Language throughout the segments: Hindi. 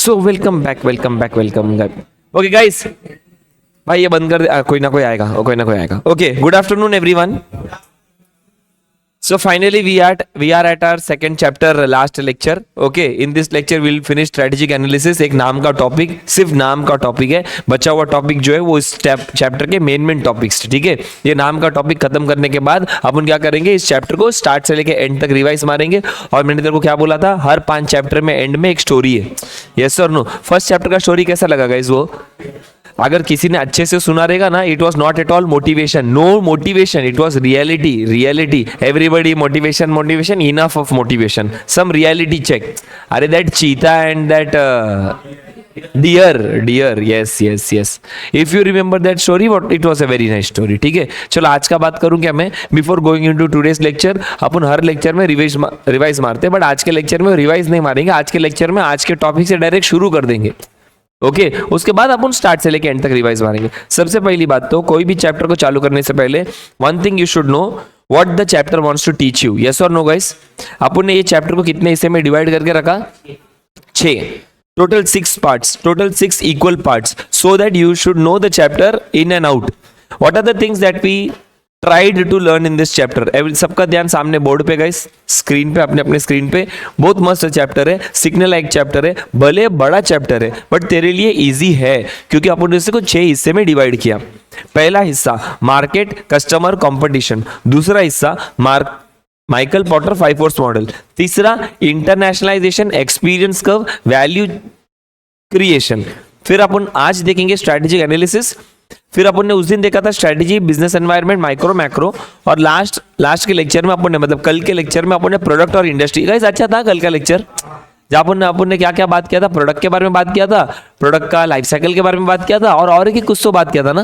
So welcome back okay guys, भाई ये बंद कर दे। कोई ना कोई आएगा। Okay, good afternoon everyone. So finally we are at our second chapter, last lecture. Okay, in this lecture we'll finish strategic analysis. एक नाम का टॉपिक, सिर्फ नाम का टॉपिक है, बचा हुआ टॉपिक जो है वो इस चैप्टर के मेन टॉपिक्स, ठीक है। ये नाम का टॉपिक खत्म करने के बाद अपन क्या करेंगे, इस चैप्टर को स्टार्ट से लेके एंड तक रिवाइज मारेंगे। और मैंने तेरे को क्या बोला था, हर 5 चैप्टर में एंड में एक स्टोरी है। यस और नो? फर्स्ट चैप्टर का स्टोरी कैसा लगा गाइस? वो अगर किसी ने अच्छे से सुना रहेगा ना, it was not at all motivation, no motivation, it was reality. Everybody motivation, enough of motivation, some reality check. अरे that cheetah and that deer, yes, if you remember that story, what it was a very nice story, ठीक है। चलो आज का बात करूं क्या मैं, before going into today's lecture. अपन हर लेक्चर में रिवाइज मारते हैं, बट आज के लेक्चर में रिवाइज नहीं मारेंगे। आज के लेक्चर में आज के टॉपिक से डायरेक्ट शुरू कर देंगे। ओके, उसके बाद अपन स्टार्ट से लेके एंड तक रिवाइज मारेंगे। सबसे पहली बात तो, कोई भी चैप्टर को चालू करने से पहले one thing you should know, what the chapter wants to teach you. Yes और नो गाइस? अपन ने ये चैप्टर को कितने हिस्से में डिवाइड करके रखा? 6, total 6 parts, total 6 equal parts, so that you should know the chapter in and out. What are the things that we tried to learn in this chapter? सबका ध्यान सामने बोर्ड पे गाइस, स्क्रीन पे, अपने स्क्रीन पे। बहुत मस्त चैप्टर है, सीखने लायक चैप्टर है, भले बड़ा चैप्टर है बट तेरे लिए इजी है, क्योंकि अपन इसे को 6 हिस्से में डिवाइड किया। पहला हिस्सा मार्केट, कस्टमर, कंपटीशन। दूसरा हिस्सा माइकल पोर्टर 5 फोर्स मॉडल। तीसरा internationalisation, experience curve, value creation. फिर अपन आज देखेंगे स्ट्रेटेजिक एनालिसिस। फिर अपन ने उस दिन देखा था strategy, business environment, micro macro. और लास्ट के लेक्चर में अपन ने, मतलब कल के लेक्चर में अपन ने प्रोडक्ट और इंडस्ट्री। गाइस अच्छा था कल का लेक्चर, जहां अपन ने क्या क्या बात किया था। प्रोडक्ट के बारे में बात किया था, प्रोडक्ट का लाइफ साइकिल के बारे में बात किया था, और एक कुछ तो बात किया था ना।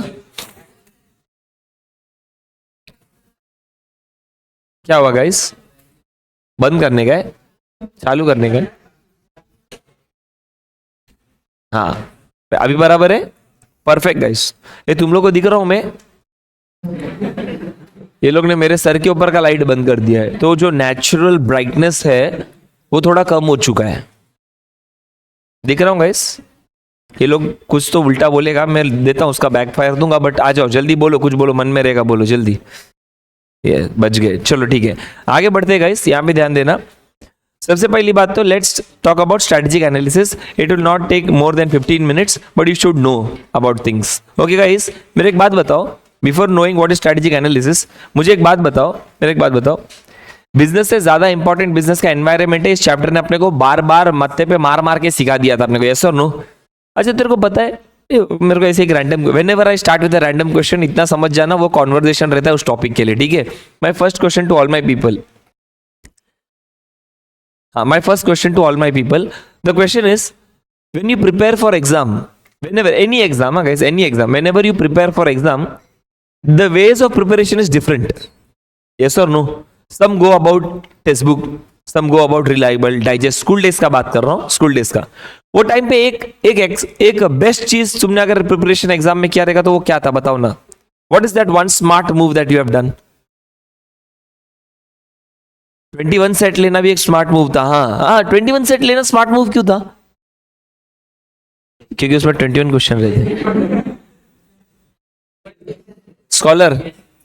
क्या हुआ गाइस? बंद करने गए, चालू करने गए? हाँ, अभी बराबर है, परफेक्ट गाइस। ये तुम लोग को दिख रहा हूं मैं? ये लोग ने मेरे सर के ऊपर का लाइट बंद कर दिया है, तो जो नेचुरल ब्राइटनेस है वो थोड़ा कम हो चुका है। दिख रहा हूं गाइस? ये लोग कुछ तो उल्टा बोलेगा, मैं देता हूं उसका बैकफायर दूंगा, बट आ जाओ जल्दी, बोलो, कुछ बोलो, मन में रहेगा, बोलो जल्दी। ये बच गए, चलो ठीक है, आगे बढ़ते गाइस, यहां पे ध्यान देना। सबसे पहली बात तो, let's talk about strategic analysis. It will not take more than 15 minutes, but you should know about things. Okay guys, मेरे एक बात बताओ, before knowing what is strategic analysis, मुझे एक बात बताओ, बिजनेस से ज्यादा इंपॉर्टेंट बिजनेस का एनवायरनमेंट है। इस चैप्टर ने अपने को बार बार मत्थे पे मार के सिखा दिया था अपने को। यस और नो? अच्छा तेरे को पता है, मेरे को ऐसे एक random, whenever I start with a random question, इतना समझ जाना वो कॉन्वर्सेशन रहता है उस टॉपिक के लिए, ठीक है। My first question to all my people, my first question to all my people, the question is, when you prepare for exam, whenever any exam, guys, any exam, whenever you prepare for exam, the ways of preparation is different. Yes or no? Some go about textbook, some go about reliable digest। School days का बात कर रहा हूँ, स्कूल डेज का। वो टाइम पे एक बेस्ट चीज तुमने अगर प्रिपरेशन एग्जाम में किया रहेगा तो वो क्या था, बताओ ना। What is that one smart move that you have done? 21 set लेना भी एक स्मार्ट मूव था। हाँ, 21 सेट लेना स्मार्ट मूव क्यों था? क्योंकि उसमें 21 क्वेश्चन रहते। स्कॉलर,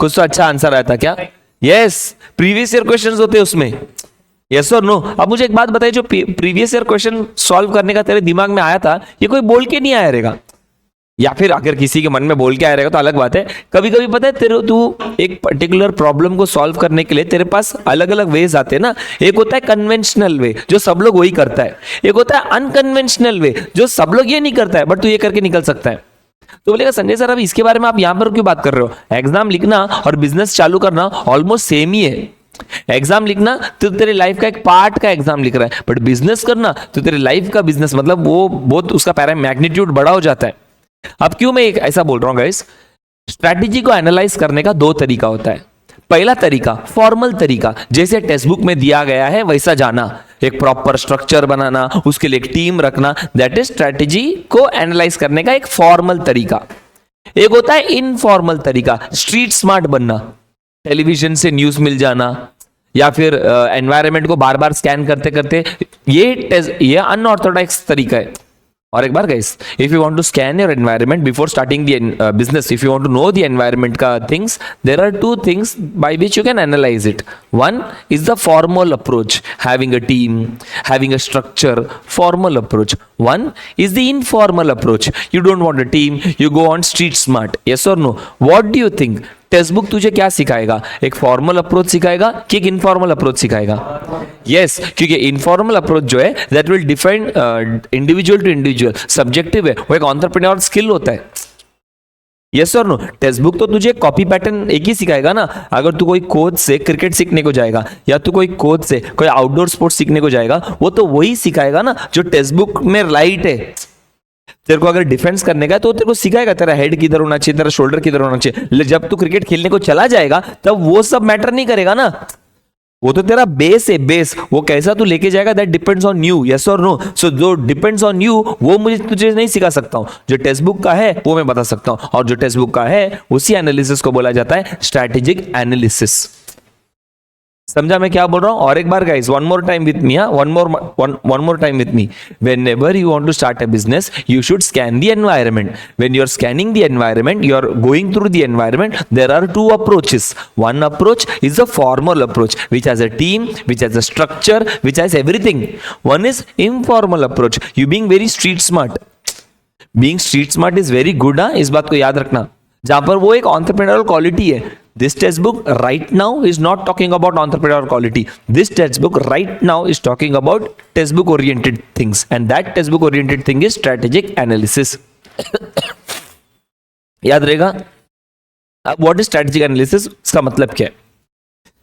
कुछ तो अच्छा आंसर आया था क्या? यस, प्रीवियस ईयर क्वेश्चंस होते उसमें। यस और नो? अब मुझे एक बात बताइए, जो प्रीवियस ईयर क्वेश्चन सॉल्व करने का तेरे दिमाग में आया था, ये कोई बोल के नहीं आया रहेगा, या फिर अगर किसी के मन में बोल के आया रहेगा तो अलग बात है। कभी कभी पता है तू एक पर्टिकुलर प्रॉब्लम को सॉल्व करने के लिए तेरे पास अलग अलग वेज आते हैं ना। एक होता है कन्वेंशनल वे, जो सब लोग वही करता है। एक होता है अनकन्वेंशनल वे, जो सब लोग ये नहीं करता है बट तू ये करके निकल सकता है। तो बोलेगा संजय सर, अब इसके बारे में आप यहां पर क्यों बात कर रहे हो? एग्जाम लिखना और बिजनेस चालू करना ऑलमोस्ट सेम ही है। एग्जाम लिखना तो तेरे लाइफ का एक पार्ट का एग्जाम लिख रहा है, बट बिजनेस करना तो तेरे लाइफ का बिजनेस, मतलब वो बहुत उसका मैग्नीट्यूड बड़ा हो जाता है। अब क्यों मैं ऐसा बोल रहा हूं गाइस? स्ट्रैटेजी को एनालाइज करने का 2 तरीका होता है। पहला तरीका फॉर्मल तरीका, जैसे टेक्स्ट बुक में दिया गया है वैसा जाना, एक प्रॉपर स्ट्रक्चर बनाना, उसके लिए एक टीम रखना, दैट इज स्ट्रैटेजी को एनालाइज करने का एक फॉर्मल तरीका। एक होता है इनफॉर्मल तरीका, स्ट्रीट स्मार्ट बनना, टेलीविजन से न्यूज मिल जाना, या फिर एनवायरनमेंट को बार बार स्कैन करते करते, ये अनऑर्थोडॉक्स तरीका है। और एक बार guys, if you want to scan your environment before starting the business, if you want to know the environment का things, there are two things by which you can analyse it. One is the formal approach, having a team, having a structure, formal approach. One is the informal approach. You don't want a team, you go on street smart. Yes or no? What do you think? Textbook तुझे क्या सिखाएगा? एक फॉर्मल अप्रोच सिखाएगा कि एक इनफॉर्मल अप्रोच सिखाएगा? यस, क्योंकि इनफॉर्मल अप्रोच जो है that will define individual to individual, subjective है, वो एक एंटरप्रेन्योर स्किल होता है. यस और नो? टेक्स्ट बुक तो तुझे कॉपी पैटर्न एक ही सिखाएगा ना. अगर तू कोई कोच से क्रिकेट सीखने को जाएगा या तू कोई कोच से कोई आउटडोर स्पोर्ट्स सीखने को जाएगा, वो तो वही सिखाएगा ना जो टेक्स्ट बुक में राइट है. तेरे को अगर डिफेंस करने का है तो तेरे को सिखाएगा तेरा हेड किधर होना चाहिए, तेरा शोल्डर किधर होना चाहिए. जब तू क्रिकेट खेलने को चला जाएगा तब वो सब मैटर नहीं करेगा ना. वो तो तेरा बेस है, बेस. वो कैसा तू लेके जाएगा that depends on you. Yes और नो? सो जो डिपेंड्स ऑन यू वो मुझे तुझे नहीं सिखा सकता हूं. जो टेक्स्ट बुक का है वो मैं बता सकता हूं, और जो टेक्स्ट बुक का है उसी एनालिसिस को बोला जाता है स्ट्रैटेजिक एनालिसिस. समझा मैं क्या बोल रहा हूं? और एक बार guys, one more time with me, one more time with me. Whenever you want to start a business, you should scan the environment. When you are scanning the environment, you are going through the environment. There are two approaches. One approach is the formal approach, which has a team, which has a structure, which has everything. One is informal approach. You being very street smart. Being street smart is very good. इस बात को याद रखना. जहां पर वो एक entrepreneurial quality है. This textbook right now is not talking about entrepreneurial quality. This textbook right now is talking about textbook oriented things, and that textbook oriented thing is strategic analysis. याद रहेगा? अब what is strategic analysis? इसका मतलब क्या है?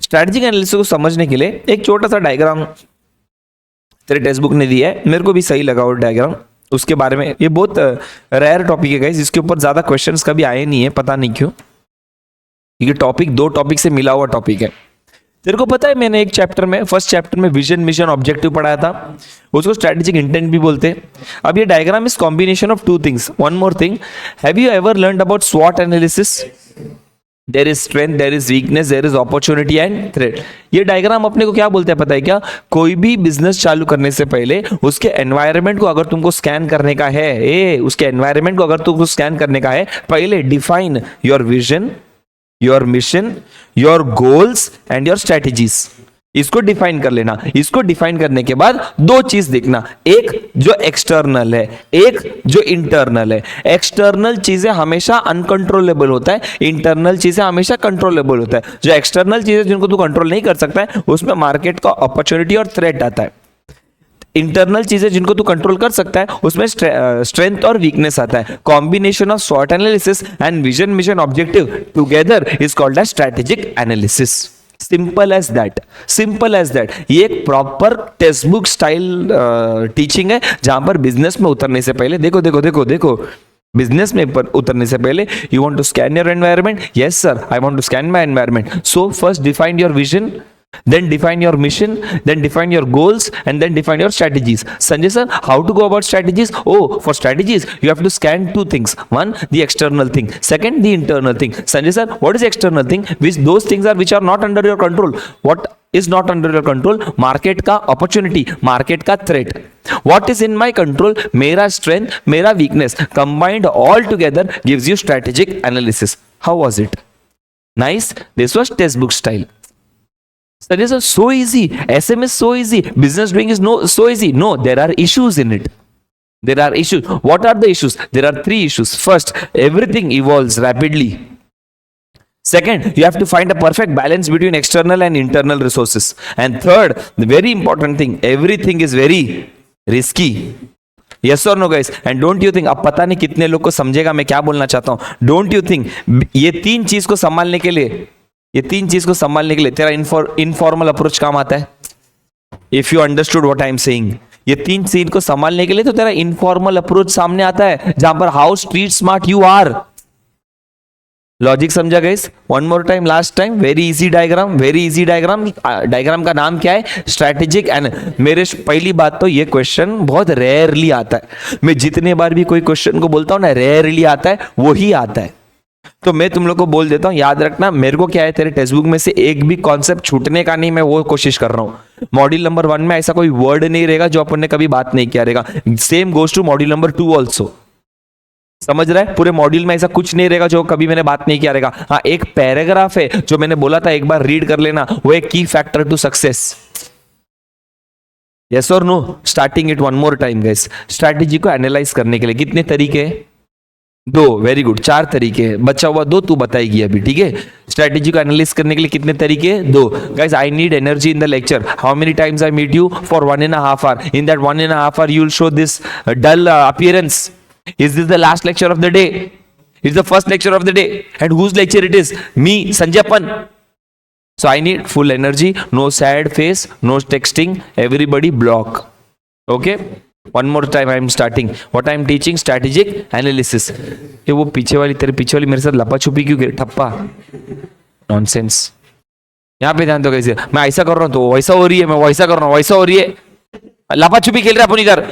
Strategic analysis को समझने के लिए एक छोटा सा डायग्राम तेरे टेक्स्ट बुक ने दिया है. मेरे को भी सही लगा वो डायग्राम. उसके बारे में, ये बहुत रेयर टॉपिक है गाइस, इसके ऊपर ज्यादा क्वेश्चंस कभी आए नहीं है, पता नहीं क्यों. ये टॉपिक दो टॉपिक से मिला हुआ टॉपिक है. तेरे को पता है मैंने एक चैप्टर में, फर्स्ट चैप्टर में विजन, मिशन, ऑब्जेक्टिव पढ़ाया था. उसको स्ट्रेटेजिक इंटेंट भी बोलते हैं. अब ये diagram is combination of two things. One more thing, have you ever learned about स्वॉट analysis? There is strength, there is weakness, there is opportunity and threat. ये डायग्राम अपने को क्या बोलते हैं पता है क्या? कोई भी बिजनेस चालू करने से पहले उसके एनवायरनमेंट को अगर तुमको स्कैन करने का है, उसके एनवायरनमेंट को अगर तुमको स्कैन करने का है, पहले define your vision, your mission, your goals and your strategies. इसको डिफाइन कर लेना. इसको डिफाइन करने के बाद दो चीज देखना, एक जो एक्सटर्नल है, एक जो इंटरनल है. एक्सटर्नल चीजें हमेशा अनकंट्रोलेबल होता है, इंटरनल चीजें हमेशा कंट्रोलेबल होता है. जो एक्सटर्नल चीजें जिनको तू कंट्रोल नहीं कर सकता है उसमें मार्केट का अपॉर्चुनिटी और थ्रेट आता है. इंटरनल चीजें जिनको तू कंट्रोल कर सकता है उसमें स्ट्रेंथ और वीकनेस आता है. कॉम्बिनेशन ऑफ स्वॉट analysis and vision, mission, objective together is called as strategic analysis. Simple as that, simple as that. ये एक proper textbook style teaching है, जहां पर बिजनेस में उतरने से पहले देखो देखो देखो देखो बिजनेस में उतरने से पहले you want to scan your environment. Yes sir, I want to scan my environment. So first define your vision, then define your mission, then define your goals, and then define your strategies. Sanjay sir, how to go about strategies? Oh, for strategies you have to scan two things. One, the external thing. Second, the internal thing. Sanjay sir, what is external thing? Which those things are which are not under your control. What is not under your control? Market का opportunity, market का threat. What is in my control? मेरा strength, मेरा weakness combined all together gives you strategic analysis. How was it? Nice. This was textbook style. That is so easy. SM is so easy. Business doing is so easy. No, there are issues in it. There are issues. What are the issues? There are three issues. First, everything evolves rapidly. Second, you have to find a perfect balance between external and internal resources. And third, the very important thing, everything is very risky. Yes or no guys? And don't you think, अब पता नहीं कितने लोग को समझेगा मैं क्या बोलना चाहता हूँ. Don't you think ये तीन चीज को संभालने के लिए, ये तीन चीज को संभालने के लिए तेरा इनफॉर्मल अप्रोच काम आता है. If you understood what I am saying, ये तीन चीज को संभालने के लिए तो तेरा इनफॉर्मल अप्रोच सामने आता है, जहां पर how street smart you are. Logic समझा guys? One more time, last time. Very easy diagram, very easy diagram. Diagram का नाम क्या है? स्ट्रैटेजिक. एंड मेरे पहली बात तो ये क्वेश्चन बहुत रेयरली आता है. मैं जितने बार भी कोई क्वेश्चन को बोलता हूं ना रेयरली आता है, वो ही आता है. तो मैं तुम लोग को बोल देता हूँ, याद रखना, मेरे को क्या है, तेरे टेक्स्ट बुक में से एक भी कॉन्सेप्ट छूटने का नहीं, मैं वो कोशिश कर रहा हूँ। मॉड्यूल नंबर 1 में ऐसा कोई वर्ड नहीं रहेगा जो अपन ने कभी बात नहीं किया रहेगा। Same goes to module number 2 also. समझ रहा है? पूरे मॉड्यूल में ऐसा कुछ नहीं रहेगा जो कभी मैंने बात नहीं किया रहेगा। हाँ, एक पैराग्राफ है जो मैंने बोला था एक बार रीड कर लेना, वो एक key factor to success. Yes और no? Starting it one more time guys. Strategy को एनालाइज करने के लिए कितने तरीके हैं? 2। वेरी गुड, 4 तरीके हैं, बचा हुआ 2 तू बताएगी अभी, ठीक है? स्ट्रैटेजी को एनालाइज करने के लिए कितने तरीके हैं? 2। Guys, I need energy in the lecture. How many times I meet you? For 1.5 hour. In that 1.5 hour you will show this dull appearance. Is this the last lecture of the day? It's the first lecture of the day. And whose lecture it is? Me, Sanjay Pan. So I need full energy, no sad face, no texting, everybody block. Okay? One more time I am starting. What I am teaching? Strategic analysis. ये वो पीछे वाली, तेरे पीछे वाली मेरे साथ लपा छुपी क्यों कर ठप्पा? नॉनसेंस। यहाँ पे ध्यान दो कैसे, मैं ऐसा कर रहा हूँ तो वैसा हो रही है, मैं वैसा कर रहा हूँ वैसा हो रही है, लपा छुपी खेल रहे अपन इधर।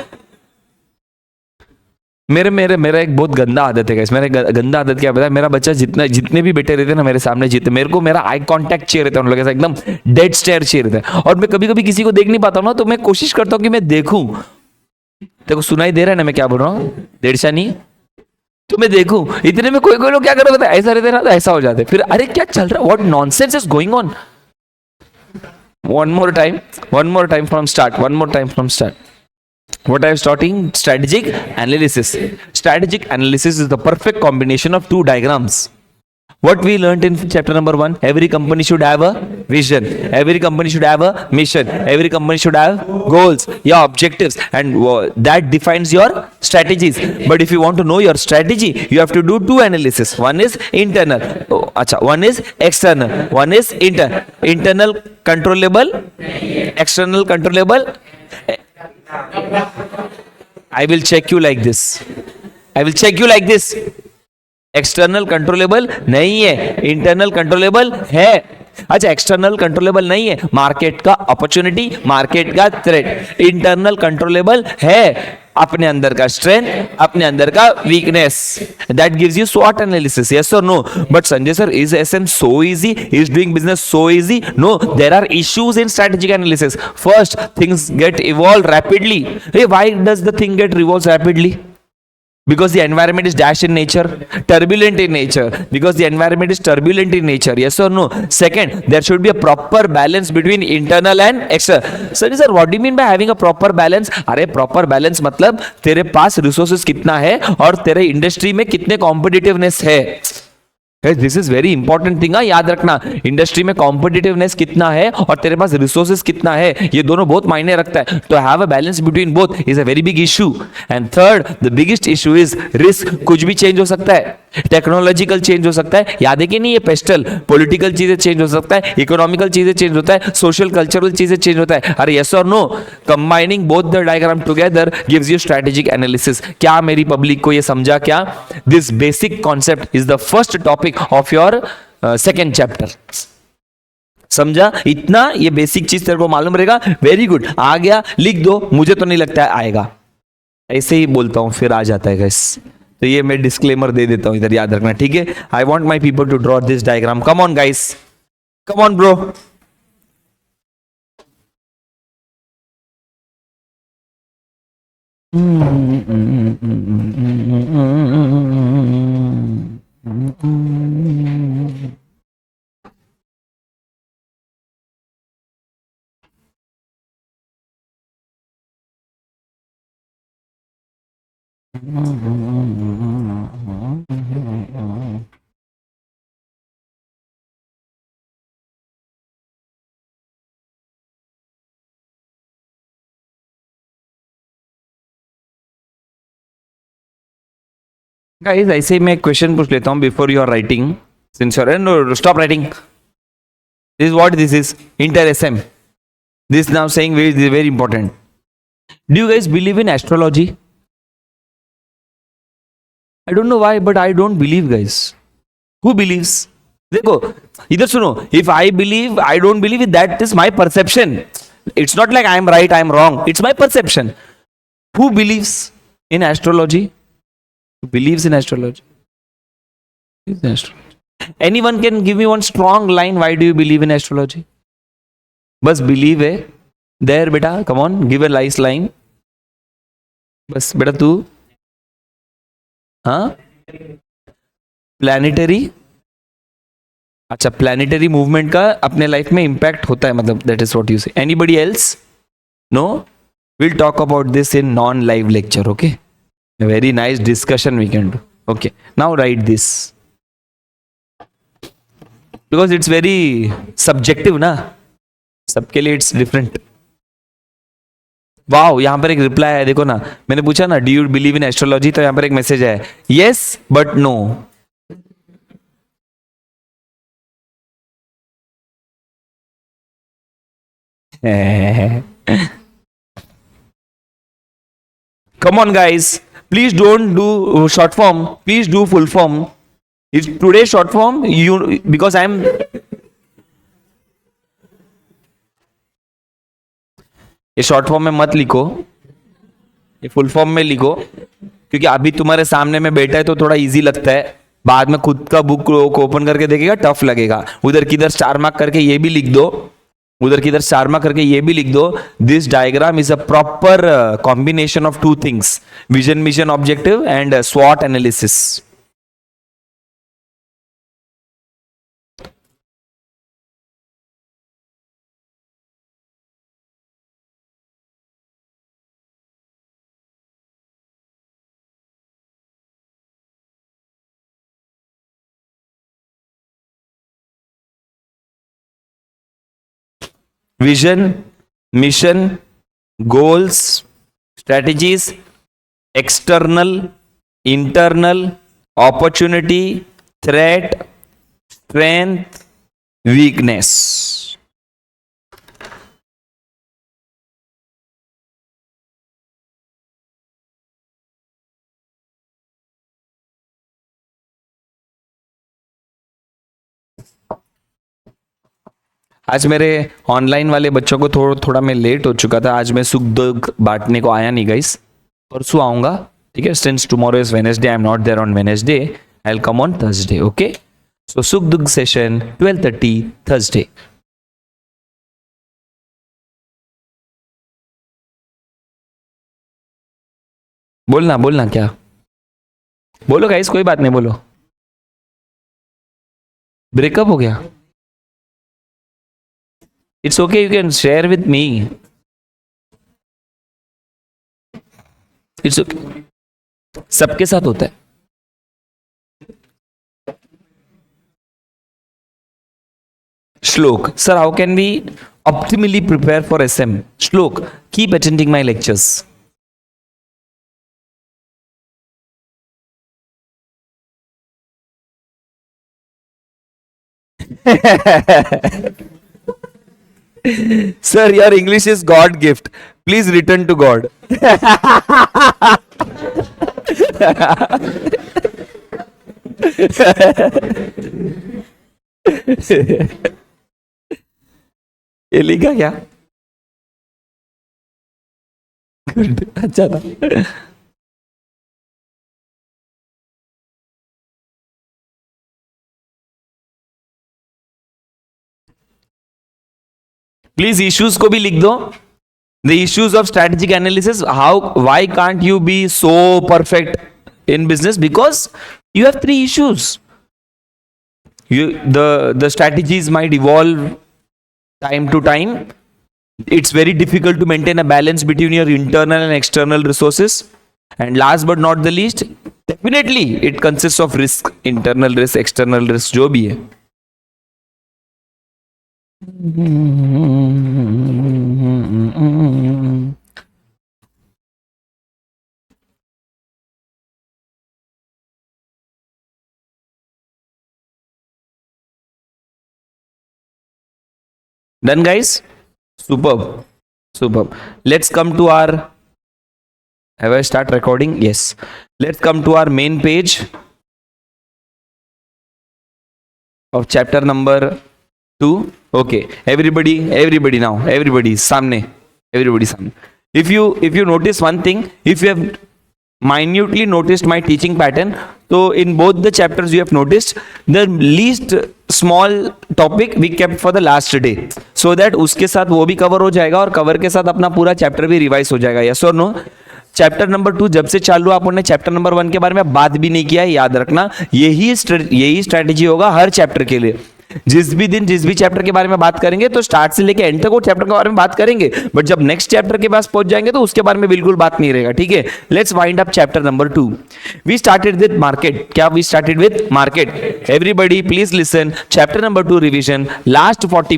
मेरा एक बहुत गंदा आदत है गाइस। मेरा गंदा आदत क्या पता है? मेरा बच्चा जितने भी बेटे रहते हैं ना मेरे सामने, जितने मेरे को मेरा आई कांटेक्ट चाहिए रहता है, उन लोगों के साथ एकदम डेड स्टेयर चाहिए रहता है। और मैं कभी कभी किसी को देख नहीं पाता हूँ ना, तो मैं कोशिश करता हूँ कि मैं देखूं। तेरे को सुनाई दे रहा है ना मैं क्या बोल रहा हूँ? डेढ़शानी। तो मैं देखूं। इतने में कोई लोग क्या कर रहे हैं, ऐसा रहते ना तो ऐसा हो जाते, फिर अरे क्या चल रहा है, what nonsense is going on. One more time from start. What I am starting? Strategic analysis. Strategic analysis is the perfect combination of 2 diagrams. What we learned in chapter number 1, every company should have a vision, every company should have a mission, every company should have goals, your objectives, and that defines your strategies. But if you want to know your strategy, you have to do 2 analysis. One is internal, one is external, one is internal controllable, external controllable. I will check you like this. External controllable नहीं है, इंटरनल कंट्रोलेबल है। अच्छा, एक्सटर्नल कंट्रोलेबल नहीं है, मार्केट का अपॉर्चुनिटी, मार्केट का थ्रेट। इंटरनल कंट्रोलेबल है, अपने अंदर का स्ट्रेंथ, अपने अंदर का weakness. That gives you SWOT analysis. Yes और no? But Sanjay sir, is SM so easy? Is doing business so easy? No, there are issues in strategic analysis. First, things get evolved rapidly. Hey, why does the thing get evolved rapidly? Because the environment is dash in nature, turbulent in nature. Because the environment is turbulent in nature. Yes or no? Second, there should be a proper balance between internal and external. Sir, what do you mean by having a proper balance? अरे proper balance मतलब तेरे पास resources कितना है और तेरे इंडस्ट्री में कितने कॉम्पिटिटिवनेस है। This is very important thing. याद रखना, इंडस्ट्री में कॉम्पिटिटिवनेस कितना है और तेरे पास रिसोर्सेज कितना है, ये दोनों बहुत मायने रखता है। तो have a balance between both is a very big issue. And third, the biggest issue is risk. कुछ भी चेंज हो सकता है, टेक्नोलॉजिकल चेंज हो सकता है, याद है कि नहीं? ये पेस्टल पॉलिटिकल चीजें चेंज हो सकता है, इकोनॉमिकल चीजें चेंज होता है, सोशल कल्चरल चीजें चेंज होता है। अरे यस और no? Combining both the diagram together gives you strategic analysis. क्या मेरी पब्लिक को ये समझा क्या? This basic concept is the first topic of your second chapter. समझा? इतना ये बेसिक चीज तेरे को मालूम रहेगा। वेरी गुड, आ गया, लिख दो। मुझे तो नहीं लगता है आएगा, ऐसे ही बोलता हूं फिर आ जाता है गाइस। तो ये मैं डिस्क्लेमर दे देता हूं इधर, याद रखना, ठीक है? I want my people to draw this diagram. Come on guys, come on bro. Guys, ऐसे ही मैं क्वेश्चन पूछ लेता हूं before you are writing. Since you are stop writing. This what this is inter SM. This now saying very important. Do you guys believe in astrology? I don't know why, but I don't believe, guys. Who believes? देखो इधर सुनो, if I believe, I don't believe it, that is my perception. It's not like I am right, I am wrong. It's my perception. Who believes in astrology? Who believes in astrology? Anyone can give me one strong line. Why do you believe in astrology? बस believe है. There बेटा, come on, give a nice line. बस बेटा तू, हाँ, प्लानिटरी. अच्छा, प्लानिटरी मूवमेंट का अपने लाइफ में इम्पैक्ट होता है, मतलब that is what you say. Anybody else? No. Will talk about this in non live lecture. Okay, very nice discussion we can do. Okay, now write this because it's very subjective ना, सबके लिए इट्स डिफरेंट. वाओ, यहां पर एक रिप्लाई है, देखो ना. मैंने पूछा ना, do you believe in astrology, तो यहां पर एक मैसेज है, yes but no. Come on, guys. Please don't do short form. Please do full form. If today short form, you because I'm. ये शॉर्ट फॉर्म में मत लिखो, ये फुल फॉर्म में लिखो, क्योंकि अभी तुम्हारे सामने में बैठा है तो थोड़ा इजी लगता है. बाद में खुद का बुक ओपन करके देखेगा, टफ लगेगा. उधर किधर स्टार मार्क करके ये भी लिख दो, उधर किधर स्टार मार्क करके ये भी लिख दो. This diagram is a proper combination of two things, vision, mission, objective and स्वॉट analysis. Vision, mission, goals, strategies, external, internal, opportunity, threat, strength, weakness. आज मेरे ऑनलाइन वाले बच्चों को थोड़ा मैं लेट हो चुका था. आज मैं सुख दुख बांटने को आया नहीं गाइस, परसों आऊंगा. ठीक है, since tomorrow is Wednesday, I am not there on Wednesday, I will come on Thursday. Okay, so सुख दुख सेशन 12:30 थर्सडे. बोलना बोलना, क्या बोलो गाइस, कोई बात नहीं, बोलो. ब्रेकअप हो गया? It's okay, you can share with me. It's okay. सबके साथ होता है. Shlok, sir, how can we optimally prepare for SM? Shlok, keep attending my lectures. Sir, your English is God gift. Please return to God. ये लिखा क्या? गुड, अच्छा था. प्लीज इश्यूज को भी लिख दो. The issues of strategic analysis. Why can't you be so perfect in business? Because you have three issues. The strategies might evolve time to time. It's very difficult to maintain a balance between your internal and external resources. And last but not the least, definitely it consists of risk, internal risk, external risk, जो भी है. Done, guys? Superb. Superb. Let's come to our. Have I start recording? Yes. Let's come to our main page of chapter number 2. Okay. Everybody now. Everybody. Samne. Everybody samne. If you notice one thing, if you have minutely noticed my teaching pattern. So in both the chapters you have noticed the least small topic we kept for the last day, so that उसके साथ वो भी कवर हो जाएगा और कवर के साथ अपना पूरा चैप्टर भी रिवाइज हो जाएगा. यस और नो? चैप्टर नंबर 2 जब से चालू आपने चैप्टर नंबर 1 के बारे में बात भी नहीं किया है, याद रखना. यही स्ट्रेटेजी होगा हर चैप्टर के लिए. जिस भी चैप्टर के बारे में बात करेंगे तो स्टार्ट से लेके एंड तक वो चैप्टर के बारे में बात करेंगे, बट जब नेक्स्ट चैप्टर के पास पहुंच जाएंगे तो उसके बारे में बिल्कुल बात नहीं रहेगा. ठीक है, let's wind up chapter number 2. We started with market. क्या we started with market? Everybody please listen. Chapter number 2 revision, last 40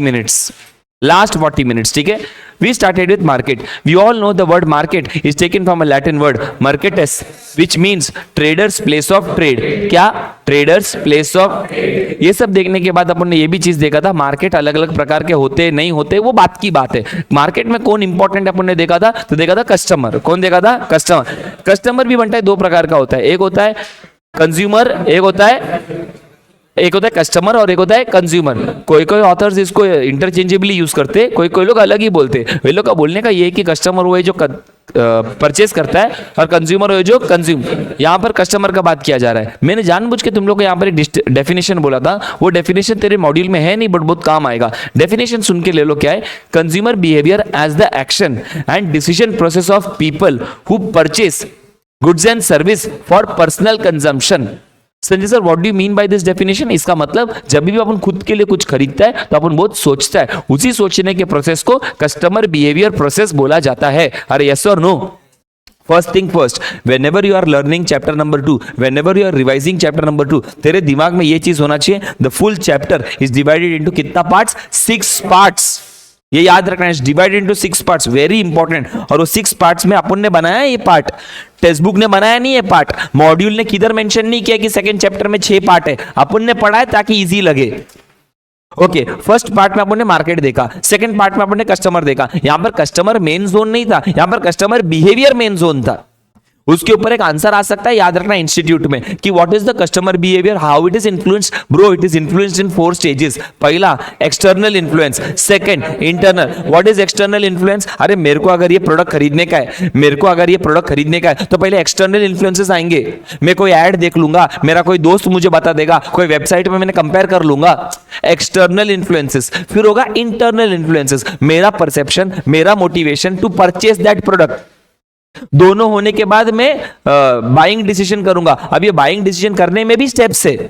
minutes. ठीक है. We started with market. We all know the word market is taken from a Latin word marketus, which means traders place of trade. क्या? Traders place of trade. ये सब देखने के बाद अपन ने ये भी चीज देखा था, मार्केट अलग अलग प्रकार के होते नहीं होते वो बात की बात है. मार्केट में कौन इंपॉर्टेंट अपन ने देखा था, तो देखा था कस्टमर. कौन देखा था? कस्टमर. कस्टमर भी बनता है दो प्रकार का होता है. एक होता है कंज्यूमर, एक होता है कस्टमर और एक होता है कंज्यूमर. कोई ऑथर्स इसको इंटरचेंजेबली यूज करते, कोई लोग अलग ही बोलते. वे लोग का बोलने का ये है कि कस्टमर वो है जो परचेस करता है और कंज्यूमर वो है जो कंज्यूम. यहाँ पर कस्टमर का बात किया जा रहा है. मैंने जानबूझ के तुम लोग को यहाँ पर एक डेफिनेशन बोला था, वो डेफिनेशन तेरे मॉड्यूल में है नहीं बट बहुत काम आएगा. डेफिनेशन सुन के ले लो. क्या है? Consumer behaviour as the action and decision process of people who purchase goods and service for personal consumption. Sanjay sir, what do you mean by this definition? इसका मतलब जब भी अपन खुद के लिए कुछ खरीदता है तो अपन बहुत सोचता है, उसी सोचने के प्रोसेस को कस्टमर बिहेवियर प्रोसेस बोला जाता है. अरे यस और no? First thing first, whenever you are learning chapter number 2, whenever you are revising chapter number 2, तेरे दिमाग में ये चीज होना चाहिए, the full chapter is divided into कितना पार्ट्स? 6 पार्ट्स. ये याद रखना है, divided into 6 parts, very important. और वो 6 पार्ट्स में अपन ने बनाया ये पार्ट, टेक्स्ट बुक ने बनाया नहीं ये पार्ट, मॉड्यूल ने किधर मेंशन नहीं किया कि सेकंड चैप्टर में 6 पार्ट है. अपन ने पढ़ा है ताकि इजी लगे. ओके, फर्स्ट पार्ट में अपन ने मार्केट देखा, सेकंड पार्ट में अपन ने कस्टमर देखा. यहां पर कस्टमर मेन जोन नहीं था, यहां पर कस्टमर बिहेवियर मेन जोन था. उसके ऊपर एक आंसर आ सकता है, याद रखना इंस्टीट्यूट में, कि what is the customer behaviour, how it is influenced. Bro, it is influenced in 4 stages. पहला external influence, second internal. What is external influence? अरे मेरे को अगर ये प्रोडक्ट खरीदने का है, तो पहले एक्सटर्नल इन्फ्लुएंसेस आएंगे. मैं कोई ऐड देख लूंगा, मेरा कोई दोस्त मुझे बता देगा, कोई वेबसाइट में मैंने कंपेयर कर लूंगा. External influences. फिर होगा इंटरनल इन्फ्लुएंसेस, मेरा परसेप्शन, मेरा motivation to purchase that product. दोनों होने के बाद मैं बाइंग डिसीजन करूंगा. अब ये बाइंग डिसीजन करने में भी स्टेप्स है.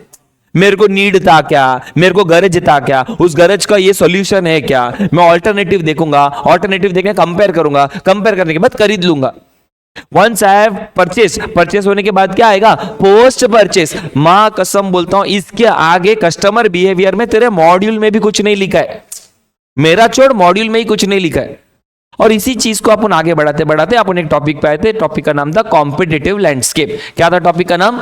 मेरे को नीड था क्या, मेरे को गरज था क्या, उस गरज का ये सॉल्यूशन है क्या, मैं ऑल्टरनेटिव देखूंगा, ऑल्टरनेटिव देखने कंपेयर करूंगा, कंपेयर करने के बाद खरीद लूंगा. वंस आई हैव परचेस होने के बाद क्या आएगा? Post purchase. मां कसम बोलता हूं, इसके आगे कस्टमर बिहेवियर में तेरे मॉड्यूल में भी कुछ नहीं लिखा है. मेरा छोड़, मॉड्यूल में ही कुछ नहीं लिखा है. और इसी चीज को अपन आगे बढ़ाते बढ़ाते अपन एक टॉपिक पे आए थे. टॉपिक का नाम था कॉम्पिटिटिव लैंडस्केप. क्या था टॉपिक का नाम?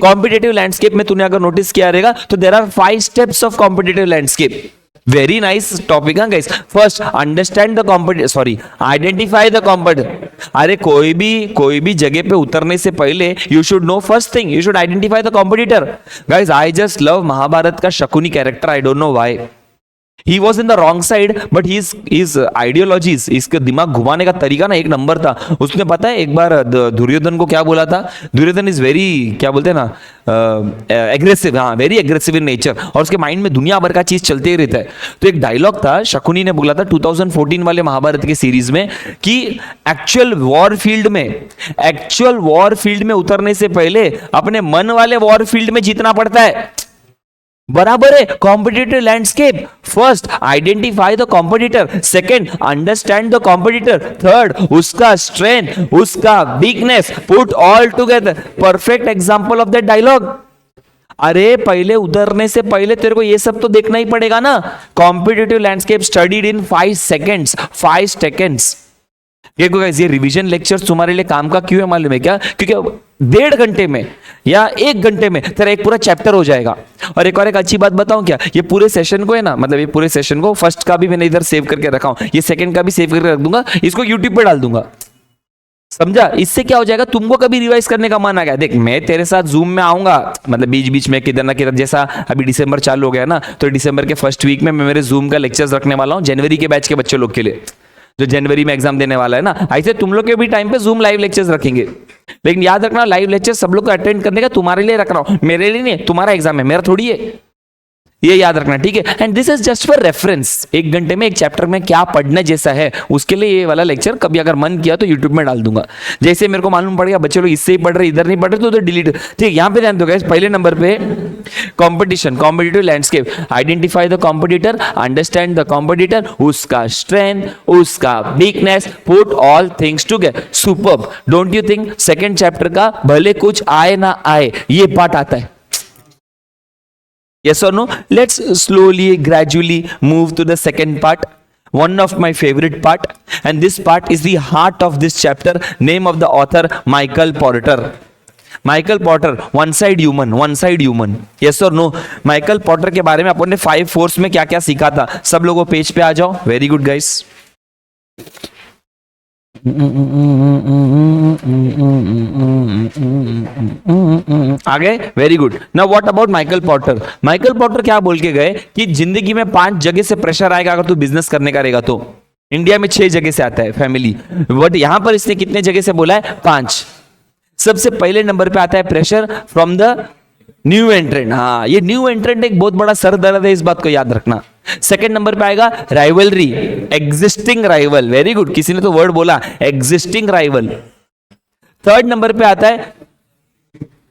कॉम्पिटिटिव लैंडस्केप में तूने अगर नोटिस किया रहेगा तो there are 5 steps of competitive landscape. Very nice topic है guys. First, understand the identify the competitor. अरे कोई भी जगह पे उतरने से पहले you should know first thing, you should identify the competitor. Guys, I just love Mahabharat का Shakuni character. I don't know why. He was in the wrong side, but his ideologies, इसके दिमाग घुमाने का तरीका ना एक नंबर था. उसने पता है एक बार दुर्योधन को क्या बोला था? दुर्योधन इज वेरी, क्या बोलते हैं ना, एग्रेसिव. हाँ, वेरी एग्रेसिव इन नेचर, और उसके माइंड में दुनिया भर का चीज चलते ही रहता है. तो एक डायलॉग था, शकुनी ने बोला था 2014 वाले महाभारत के सीरीज में, कि एक्चुअल वॉर फील्ड में उतरने से पहले अपने मन वाले वॉर फील्ड में जीतना पड़ता है. बराबर है. Competitive landscape. First, identify the competitor. Second, understand the competitor. Third, उसका स्ट्रेंथ, उसका weakness, put all together. Perfect example of that dialogue. अरे पहले उतरने से पहले तेरे को ये सब तो देखना ही पड़ेगा ना. Competitive landscape studied in 5 seconds. देखो गाइस, ये रिवीजन लेक्चर्स तुम्हारे लिए काम का क्यों है मालूम है क्या? क्योंकि 1.5 घंटे में या 1 घंटे में तेरा एक पूरा चैप्टर हो जाएगा. और एक अच्छी बात बताऊं क्या, ये पूरे सेशन को है ना, मतलब ये पूरे सेशन को, फर्स्ट का भी मैंने इधर सेव करके रखा हूं, ये सेकंड का भी सेव करके रख दूंगा, इसको यूट्यूब पे डाल दूंगा. समझा? इससे क्या हो जाएगा, तुमको कभी रिवाइज करने का मन आ गया, देख मैं तेरे साथ जूम में आऊंगा, मतलब बीच बीच में किधर ना किधर, जैसा अभी दिसंबर चालू हो गया ना, तो दिसंबर के फर्स्ट वीक में मैं मेरे जूम का लेक्चर्स रखने वाला हूं जनवरी के बैच के बच्चे लोग के लिए. जो जनवरी में एग्जाम देने वाला है ना, ऐसे तुम लोग के भी टाइम पे जूम लाइव लेक्चर्स रखेंगे। लेकिन याद रखना लाइव लेक्चर सब लोग को अटेंड करने का तुम्हारे लिए रख रहा हूं, मेरे लिए नहीं, तुम्हारा एग्जाम है, मेरा थोड़ी है, ये याद रखना, ठीक है। And this is just for reference, एक घंटे में एक चैप्टर में क्या पढ़ने जैसा है उसके लिए ये वाला लेक्चर कभी अगर मन किया तो यूट्यूब में डाल दूंगा। जैसे मेरे को मालूम पड़ गया बच्चे लोग इससे ही पढ़ रहे इधर नहीं पढ़ रहे तो उधर डिलीट, ठीक है। यहाँ पे ध्यान दो गाइस, पहले नंबर पे competition, competitive landscape, identify the competitor, understand the competitor, उसका स्ट्रेंथ, उसका weakness, put all things together, superb. Don't you think second chapter का भले कुछ आए ना आए ये पार्ट आता है? Yes or no? Let's slowly, gradually move to the second part. One of my favorite part, and this part is the heart of this chapter. Name of the author Michael Porter. Michael Porter, one side human, one side human. Yes or no? Michael Porter के बारे में अपन ने 5 फोर्स में क्या क्या सीखा था, सब लोगों पेज पे आ जाओ। Very good guys. आगे, very good. Now what about Michael Potter? Michael Potter क्या बोल के गए कि जिंदगी में 5 जगह से प्रेशर आएगा अगर तू बिजनेस करने का रहेगा तो। इंडिया में 6 जगह से आता है फैमिली, बट यहां पर इसने कितने जगह से बोला है? 5। सबसे पहले नंबर पे आता है प्रेशर फ्रॉम द न्यू एंट्रेंट। हाँ, ये न्यू एंट्रेंट एक बहुत बड़ा सर दर्द है, इस बात को याद रखना। सेकंड नंबर पे आएगा rivalry, existing rival. Very good, किसी ने तो वर्ड बोला एग्जिस्टिंग राइवल। थर्ड नंबर पे आता है,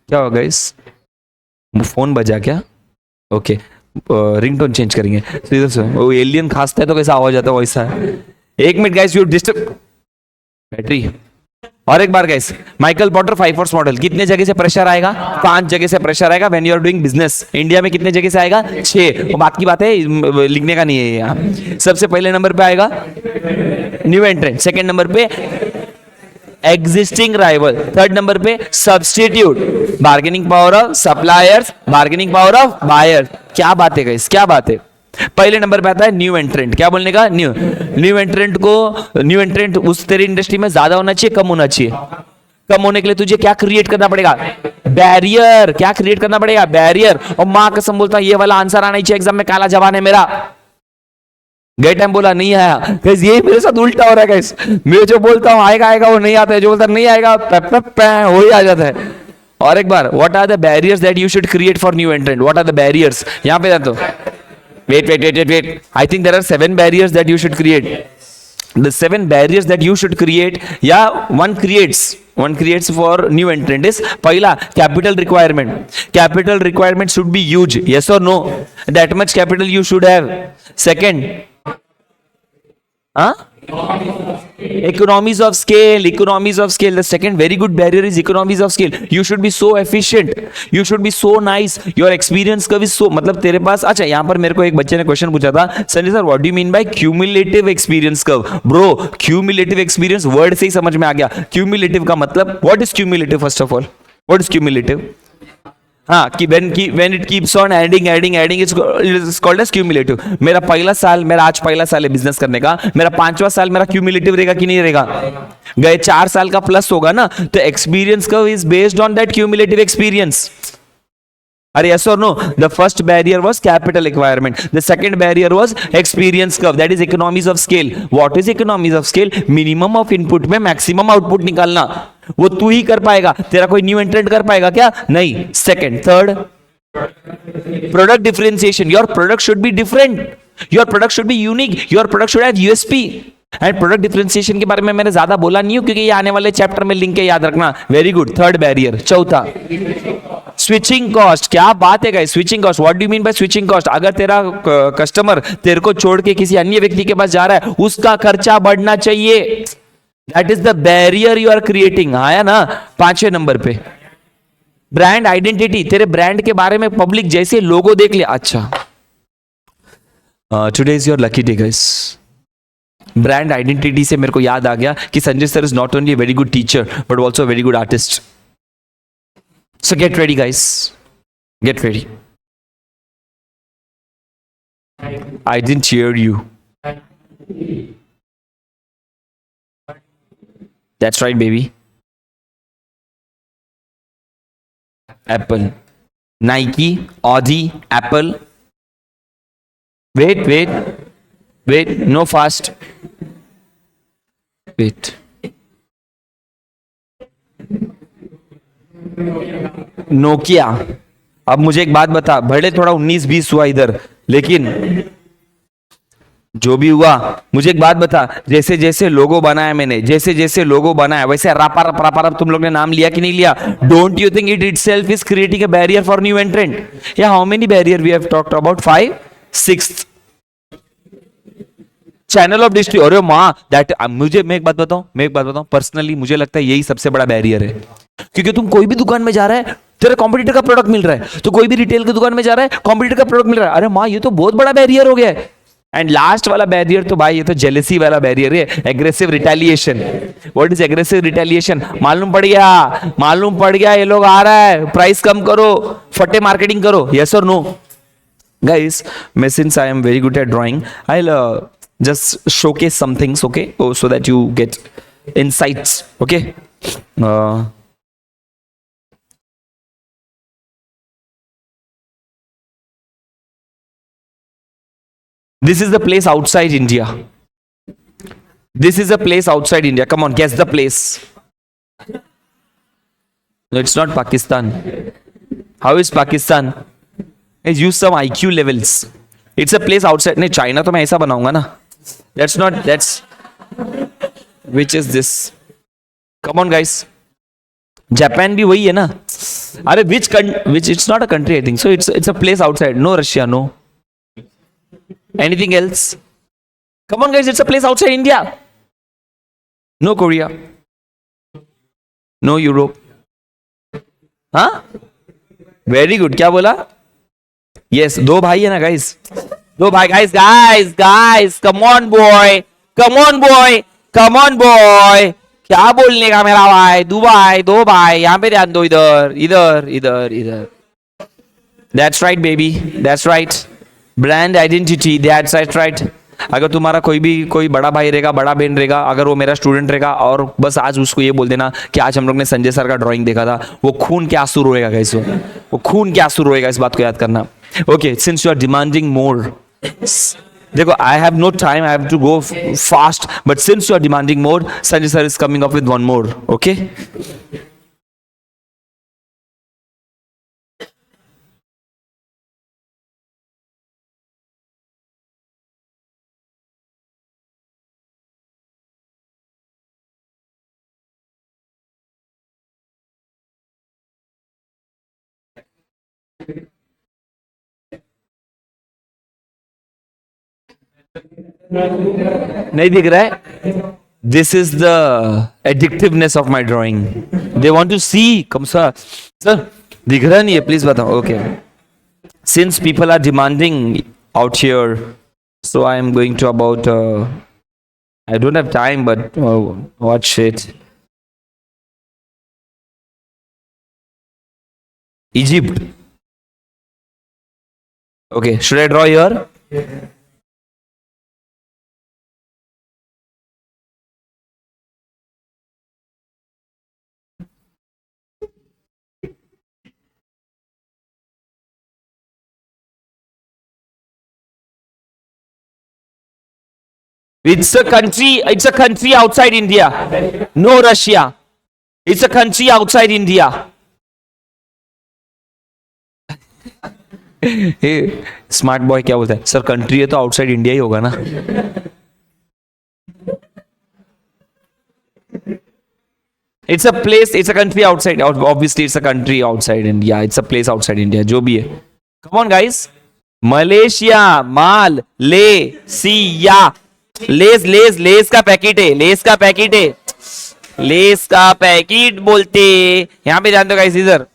क्या होगा इस फोन बजा क्या? ओके, रिंगटोन चेंज करेंगे। वो एलियन खासता है तो कैसा आवाज आता है वैसा है। 1 minute guys, you disturb battery. और एक बार guys, Michael Potter 5 force model, कितने जगह से प्रेशर आएगा? 5 जगह से प्रेशर आएगा when you are doing business. India में कितने जगह से आएगा? 6। बात की बात है, लिखने का नहीं है यहाँ। सबसे पहले नंबर पे आएगा न्यू एंट्रेंट, सेकंड नंबर पे एग्जिस्टिंग राइवल, थर्ड नंबर पे substitute, bargaining power of suppliers, bargaining power of buyers. क्या बात है गाइस, क्या बात है। पहले नंबर पे आता है न्यू एंट्रेंट। क्या बोलने का? न्यू एंट्रेंट को, न्यू एंट्रेंट उस तेरी इंडस्ट्री में ज्यादा होना चाहिए, कम होना चाहिए? कम होने के लिए तुझे क्या क्रिएट करना पड़ेगा? बैरियर। क्या क्रिएट करना पड़ेगा? बैरियर। और मां कसम बोलता हूं, ये वाला आंसर आना चाहिए एग्जाम में, काला जवान है मेरा। गए टाइम बोला नहीं आया, गाइस ये मेरे साथ उल्टा हो रहा है गाइस। मैं जो बोलता हूं आएगा आएगा वो नहीं आता है, जो बोलता नहीं आएगा वो ही आ जाता है। और एक बार, what are the barriers that you should create for new entrant? What are the barriers? यहां पे तो wait, I think there are 7 barriers that you should create. The 7 barriers that you should create, one creates for new entrant is, पहला capital requirement. Capital requirement should be huge. Yes or no? That much capital you should have. Second, economies of scale. The second very good barrier is economies of scale. You should be so efficient, you should be so nice, your experience curve is so, मतलब तेरे पास। अच्छा, यहाँ पर मेरे को एक बच्चे ने क्वेश्चन पूछा था, Sanjay sir what do you mean bye cumulative experience curve? Bro, cumulative experience word से ही समझ में आ गया। क्यूमुलेटिव का मतलब, what is cumulative? First of all, what is cumulative? हाँ, कि when it keeps on adding it's called as cumulative. मेरा आज पहला साल है बिजनेस करने का, मेरा 5वां साल मेरा क्यूमुलेटिव रहेगा कि नहीं रहेगा? गए 4 साल का प्लस होगा ना, तो experience curve is based on that cumulative experience. Are yes or no? The first barrier was capital requirement. The second barrier was experience curve. That is economies of scale. What is economies of scale? Minimum of input में maximum output निकालना। वो तू ही कर पाएगा, तेरा कोई न्यू एंट्रेंट कर पाएगा क्या? नहीं। Second, third, product differentiation. Your product should be different. Your product should be unique. Your product should have USP. And product differentiation के बारे में मैंने ज्यादा बोला नहीं हूं क्योंकि ये आने वाले चैप्टर में लिंक है, याद रखना। Very good. Third barrier. चौथा, स्विचिंग कॉस्ट। क्या बात है guys, switching cost. What do you mean bye switching cost? अगर तेरा कस्टमर तेरे को छोड़ के किसी अन्य व्यक्ति के पास जा रहा है, उसका खर्चा बढ़ना चाहिए। That is the barrier you are creating. आया ना? 5वें नंबर पे ब्रांड आइडेंटिटी। तेरे ब्रांड के बारे में पब्लिक जैसे लोगो देख ले, अच्छा today is your lucky day guys. Brand identity से मेरे को याद आ गया कि Sanjay sir is not only very good teacher but also very good artist. So get ready guys, get ready. I didn't cheer you. That's right baby. Apple, Nike, Audi, Apple. Wait, no fast. Wait, Nokia. अब मुझे एक बात बता, भले थोड़ा 19-20 हुआ इधर, लेकिन जो भी हुआ, मुझे एक बात बता, जैसे जैसे लोगो बनाया मैंने, जैसे जैसे लोगो बनाया, वैसे रापा रप रापा रप तुम लोग ने नाम लिया कि नहीं लिया? Don't you think it itself is creating a barrier for new entrant? या how many barrier we have talked about? 5, 6 channel of डिस्ट्री। अरे माँ दैट, मुझे मैं एक बात बताऊं, पर्सनली मुझे लगता है यही सबसे बड़ा बैरियर है। क्योंकि तुम कोई भी दुकान में जा रहा है, तेरे कॉम्पिटिटर का प्रोडक्ट मिल रहा है, तो कोई भी रिटेल की दुकान में जा रहा है, कॉम्पिटिटर का प्रोडक्ट मिल रहा है, अरे माँ ये तो बहुत बड़ा बैरियर हो गया है। एंड लास्ट वाला बैरियर तो भाई ये तो जेलेसी वाला बैरियर है, aggressive retaliation. What is aggressive retaliation? मालूम पड़ गया ये लोग आ रहा है, प्राइस कम करो, फटे मार्केटिंग करो, यस और no? Guys, since I am very good at drawing, I'll just showcase some things, okay? Oh, so that you get insights, okay? This is the place outside India. This is a place outside India. Come on, guess the place. No, it's not Pakistan. How is Pakistan? Use some IQ levels. It's a place outside. नहीं, China तो मैं ऐसा बनाऊंगा ना. That's not. That's. Which is this? Come on, guys. Japan भी वही है ना? अरे which it's not a country, I think. So it's a place outside. No Russia, no. Anything else? Come on, guys. It's a place outside India. No Korea. No Europe. हाँ? Very good. क्या बोला? Yes, दो भाई है ना गाइस, दो भाई। गाइस कम ऑन बॉय, क्या बोलने का मेरा भाई, दो भाई यहाँ पे ध्यान दो, इधर इधर इधर इधर। That's right baby, that's right, brand identity, that's right. अगर तुम्हारा कोई बड़ा भाई रहेगा, बड़ा बहन रहेगा, अगर वो मेरा स्टूडेंट रहेगा, और बस आज उसको ये बोल देना कि आज हम लोग ने संजय सर का ड्राइंग देखा था, वो खून के आंसू रोएगा गाइस, वो खून के आंसू रोएगा, इस बात को याद करना। Okay, since you are demanding more, देखो I have no time, I have to go fast, but since you are demanding more, Sanjay sir is coming up with one more, okay? नहीं दिख रहा है? This is the addictiveness of my drawing. They want to see. Come sir, दिख रहा नहीं है? Please बताओ. Okay. Since people are demanding out here, so I am going to about. I don't have time, but watch it. Egypt. Okay, should I draw here? It's a country outside India. No Russia. It's a country outside India. Smart boy क्या बोलता है? सर कंट्री है तो आउटसाइड इंडिया ही होगा ना? It's a place, it's a country outside. Obviously, it's a country outside India. It's a place outside India. जो भी है. Come on, guys. मलेशिया, माल, ले, सिया, लेस का पैकेट है, लेस का पैकेट बोलते। यहाँ पे जानते हो गाइस, इधर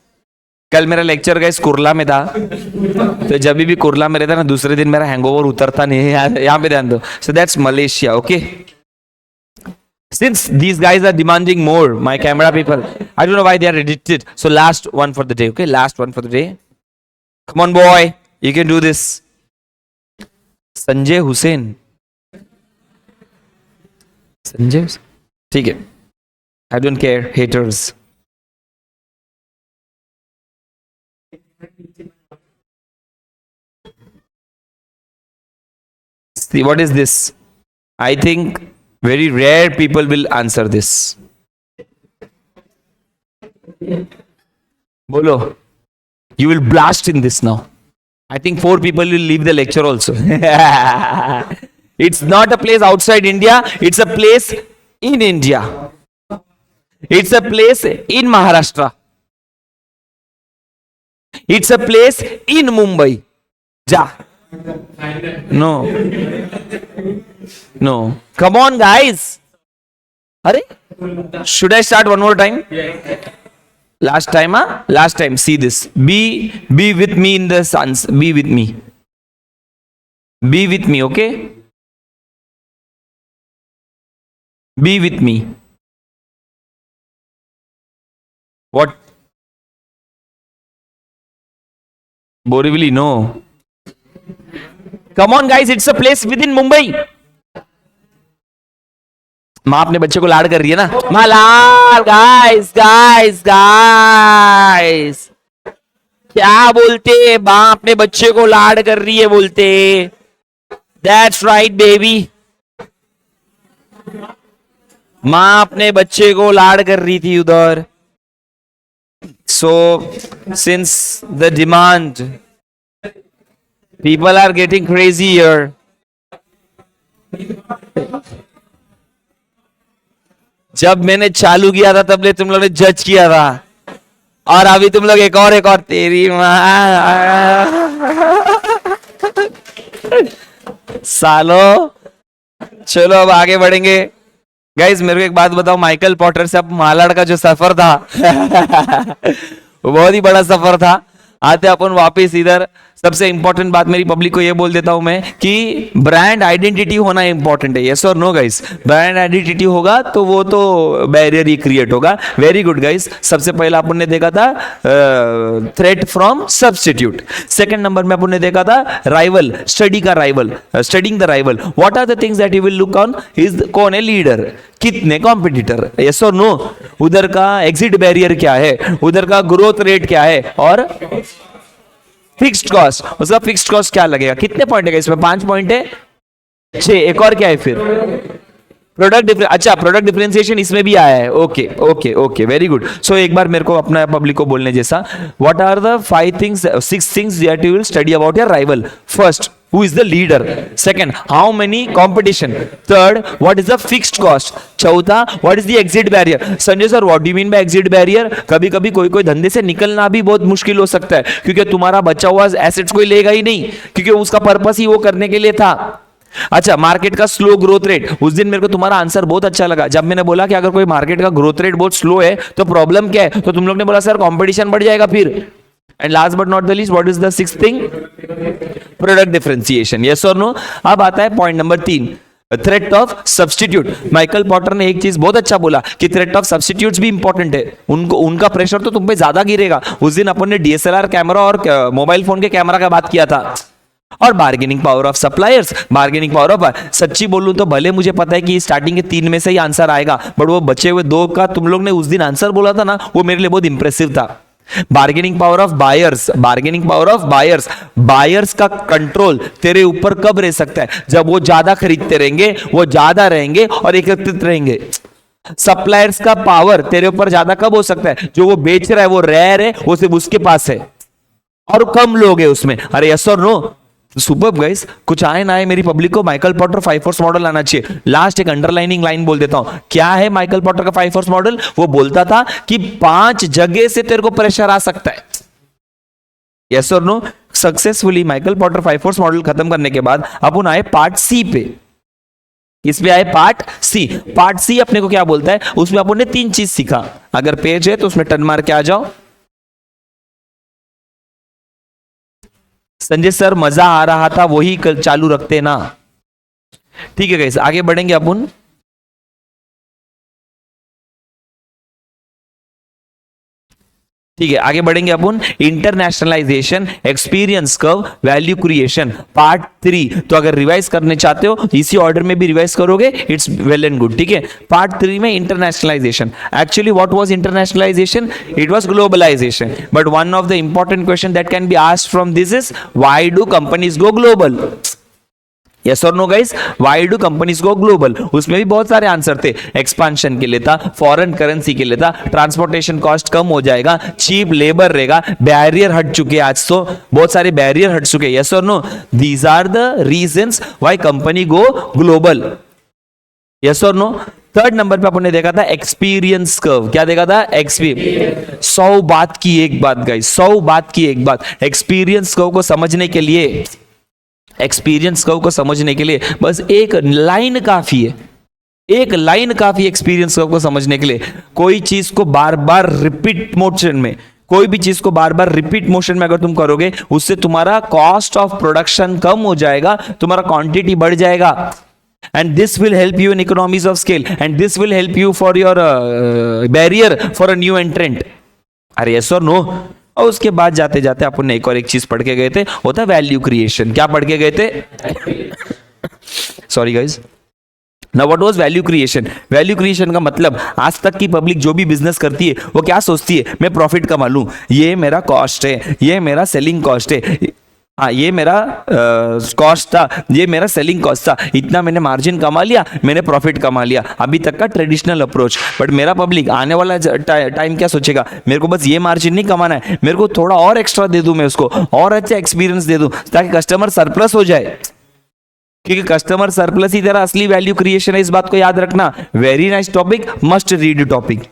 कल मेरा लेक्चर गाइस कुरला में था, तो जब भी कुरला में रहता ना, दूसरे दिन मेरा हैंगओवर उतरता नहीं है। यहाँ पे ध्यान दो। So that's Malaysia, okay? Since these guys are demanding more, my camera people, I don't know why they are addicted. So last one for the day, okay? Last one for the day. Come on, boy, you can do this. Sanjay Hussain, Sanjay, ठीक है, I don't care, haters. See, what is this? I think Very rare people will answer this. Bolo. You will blast in this now. I think 4 people will leave the lecture also. It's not a place outside India. It's a place in India. It's a place in Maharashtra. It's a place in Mumbai. Ja. No. No. Come on, guys. Are? Should I start one more time? Last time, huh? Last time. See this. Be with me in the suns. Be with me. Be with me, okay? Be with me. What? Borivali, no. Come on, guys. It's a place within Mumbai. माँ अपने बच्चे को लाड कर रही है ना, माँ लाड, गाइस गाइस गाइस, क्या बोलते, माँ अपने बच्चे को लाड कर रही है बोलते. That's right baby. माँ अपने बच्चे को लाड कर रही थी उधर. So since the demand, people are getting crazy here. जब मैंने चालू किया था तब तुम लोगों ने जज किया था, और अभी तुम लोग एक और तेरी माँ सालो. चलो अब आगे बढ़ेंगे. गाइज मेरे को एक बात बताओ, माइकल पॉटर से अब मालाड का जो सफर था वो बहुत ही बड़ा सफर था. आते अपन वापस इधर. सबसे इंपॉर्टेंट बात मेरी पब्लिक को ये बोल देता हूं मैं कि ब्रांड आइडेंटिटी होना इंपॉर्टेंट है. यस और नो गाइस? ब्रांड आइडेंटिटी होगा तो वो तो बैरियर ही क्रिएट होगा. Very good guys. सबसे पहला अपन ने देखा था threat from substitute. Second number में अपन ने देखा था राइवल, स्टडी का rival, studying the rival. What are the things that you will look on? Is कौन है लीडर, कितने कॉम्पिटिटर. यस और नो? उधर का एग्जिट बैरियर क्या है, उधर का ग्रोथ रेट क्या है, और फिक्स्ड कॉस्ट, उसका फिक्स्ड कॉस्ट क्या लगेगा. कितने पॉइंट है इसमें? 5 पॉइंट है. 6. एक और क्या है फिर? Product difference. अच्छा, प्रोडक्ट डिफरेंशिएशन इसमें भी आया है. Okay okay okay, very good. So एक बार मेरे को अपना पब्लिक को बोलने जैसा, what are the 6 things that you will study about your rival. First, who is the leader. Second, how many competition. Third, what is the fixed cost. चौथा, what is the exit barrier. Sanjay sir, what do you mean by exit barrier? कभी कभी कोई धंधे से निकलना भी बहुत मुश्किल हो सकता है, क्योंकि तुम्हारा बचा हुआ एसेट्स कोई लेगा ही नहीं, क्योंकि उसका पर्पस ही वो करने के लिए था. अच्छा, मार्केट का स्लो ग्रोथ रेट. उस दिन मेरे को तुम्हारा आंसर बहुत अच्छा लगा जब मैंने बोला कि अगर कोई मार्केट का ग्रोथ रेट बहुत स्लो है तो प्रॉब्लम क्या है. तो तुम लोग ने बोला सर कंपटीशन बढ़ जाएगा फिर. And last but not the least, what is the 6th thing? Product differentiation. Yes और नो? अब आता है point number 3, threat of substitute. Michael Potter ने एक चीज बहुत अच्छा बोला कि थ्रेट ऑफ सब्स्टिट्यूट्स भी इंपॉर्टेंट है. उनका प्रेशर तो तुम पे ज्यादा गिरेगा. उस दिन अपन ने डीएसएलआर कैमरा और मोबाइल फोन के कैमरा का बात किया था. और bargaining power of suppliers, bargaining power of. सच्ची बोलूं तो भले मुझे पता है कि स्टार्टिंग के 3 में से ही आंसर आएगा, बट वो बचे हुए 2 का तुम लोग ने उस दिन आंसर बोला था ना, वो मेरे लिए बहुत इंप्रेसिव था. Bargaining power of buyers, bargaining power of buyers. Buyers का कंट्रोल तेरे ऊपर कब रह सकता है? जब वो ज्यादा खरीदते रहेंगे, वो ज्यादा रहेंगे और एकत्रित रहेंगे. सप्लायर्स का पावर तेरे ऊपर ज्यादा कब हो सकता है? जो वो बेच रहा है वो रेयर है, वो सिर्फ उसके पास है और कम लोग है उसमें. अरे यस और नो? Superb guys. कुछ आए ना आए मेरी पब्लिक को माइकल पॉटर 5 फोर्स मॉडल आना चाहिए. लास्ट एक अंडरलाइनिंग लाइन बोल देता हूं. क्या है माइकल पॉटर का 5 फोर्स मॉडल? वो बोलता था कि 5 जगह से तेरे को प्रेशर आ सकता है. यस और no? Successfully Michael Potter 5 force model खत्म करने के बाद अपन आए पार्ट सी पे. इस पे आए पार्ट सी. पार्ट सी अपने को क्या बोलता है? उसमें अपन ने 3 चीज सीखा. अगर पेज है तो उसमें टर्न मार के आ जाओ. संजय सर मजा आ रहा था, वही चालू रखते ना. ठीक है गाइस, आगे बढ़ेंगे अपन. ठीक है, आगे बढ़ेंगे अपन. Internationalization, experience curve, value creation, part 3. तो अगर रिवाइज करने चाहते हो इसी ऑर्डर में भी रिवाइज करोगे, इट्स वेल एंड गुड. ठीक है, पार्ट 3 में internationalization. Actually what was internationalization? It was globalization. But one of the important question that can be asked from this is, why do companies go global? Yes और no guys, why do companies go global? उसमें भी बहुत सारे आंसर थे। एक्सपांशन के लिए था, फॉरेन करेंसी के लिए था, ट्रांसपोर्टेशन कॉस्ट कम हो जाएगा, चीप लेबर रहेगा, बैरियर हट चुके, आज तो बहुत सारे बैरियर हट चुके। यस और no, these are the reasons why company go global. Yes और नो। थर्ड नंबर पे अपन ने देखा था एक्सपीरियंस कर्व। क्या देखा था? एक्सपीरियंस। 100 बात की एक बात गाइस, 100 बात की एक बात। एक्सपीरियंस कर्व को समझने के लिए, एक्सपीरियंस कर्व को समझने के लिए बस एक लाइन काफी है, एक लाइन काफी एक्सपीरियंस कर्व को समझने के लिए। कोई चीज को बार बार रिपीट मोशन में, कोई भी चीज को बार बार रिपीट मोशन में अगर तुम करोगे, उससे तुम्हारा कॉस्ट ऑफ प्रोडक्शन कम हो जाएगा, तुम्हारा क्वांटिटी बढ़ जाएगा, and this will help you in economies of scale, and this will help you for your barrier for a new entrant. अरे yes or no? और उसके बाद जाते जाते अपन ने एक और एक चीज पढ़ के गए थे, वो था वैल्यू क्रिएशन। क्या पढ़ के गए थे? Sorry guys. Now what was value creation? Value creation का मतलब, आज तक की पब्लिक जो भी बिजनेस करती है वो क्या सोचती है? मैं प्रॉफिट कमा लूं, ये मेरा कॉस्ट है, ये मेरा सेलिंग कॉस्ट है, हाँ ये मेरा कॉस्ट था, ये मेरा सेलिंग कॉस्ट था, इतना मैंने मार्जिन कमा लिया, मैंने प्रॉफिट कमा लिया। अभी तक का ट्रेडिशनल अप्रोच। बट मेरा पब्लिक आने वाला टाइम क्या सोचेगा? मेरे को बस ये मार्जिन नहीं कमाना है, मेरे को थोड़ा और एक्स्ट्रा दे दूं, मैं उसको और अच्छा एक्सपीरियंस दे दूं, ताकि कस्टमर सरप्लस हो जाए। क्योंकि कस्टमर सरप्लस ही तेरा असली वैल्यू क्रिएशन है, इस बात को याद रखना। Very nice topic, must read topic.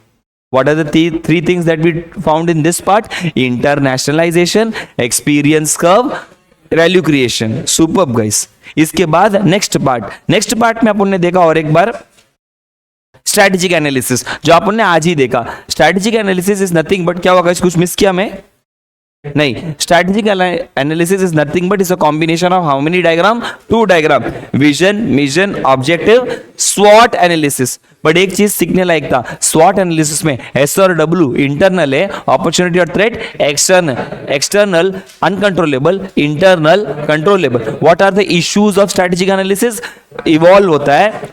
What are the three things that we found in this part? Internationalization, experience curve, value creation. Superb guys. इसके बाद नेक्स्ट पार्ट में अपन ने देखा और एक बार स्ट्रेटेजिक एनालिसिस, जो अपन ने आज ही देखा। Strategic analysis is nothing but, क्या होगा, कुछ मिस किया मैं? नहीं, strategic analysis is nothing but is a combination of how many diagram? 2 diagram, vision, mission, objective, स्वॉट एनालिसिस। बट एक चीज सीखने लायक था, स्वॉट एनालिसिस में एस और डब्ल्यू इंटरनल है, अपॉर्चुनिटी और threat external uncontrollable, internal controllable. What are the issues of strategic analysis? Evolve होता है,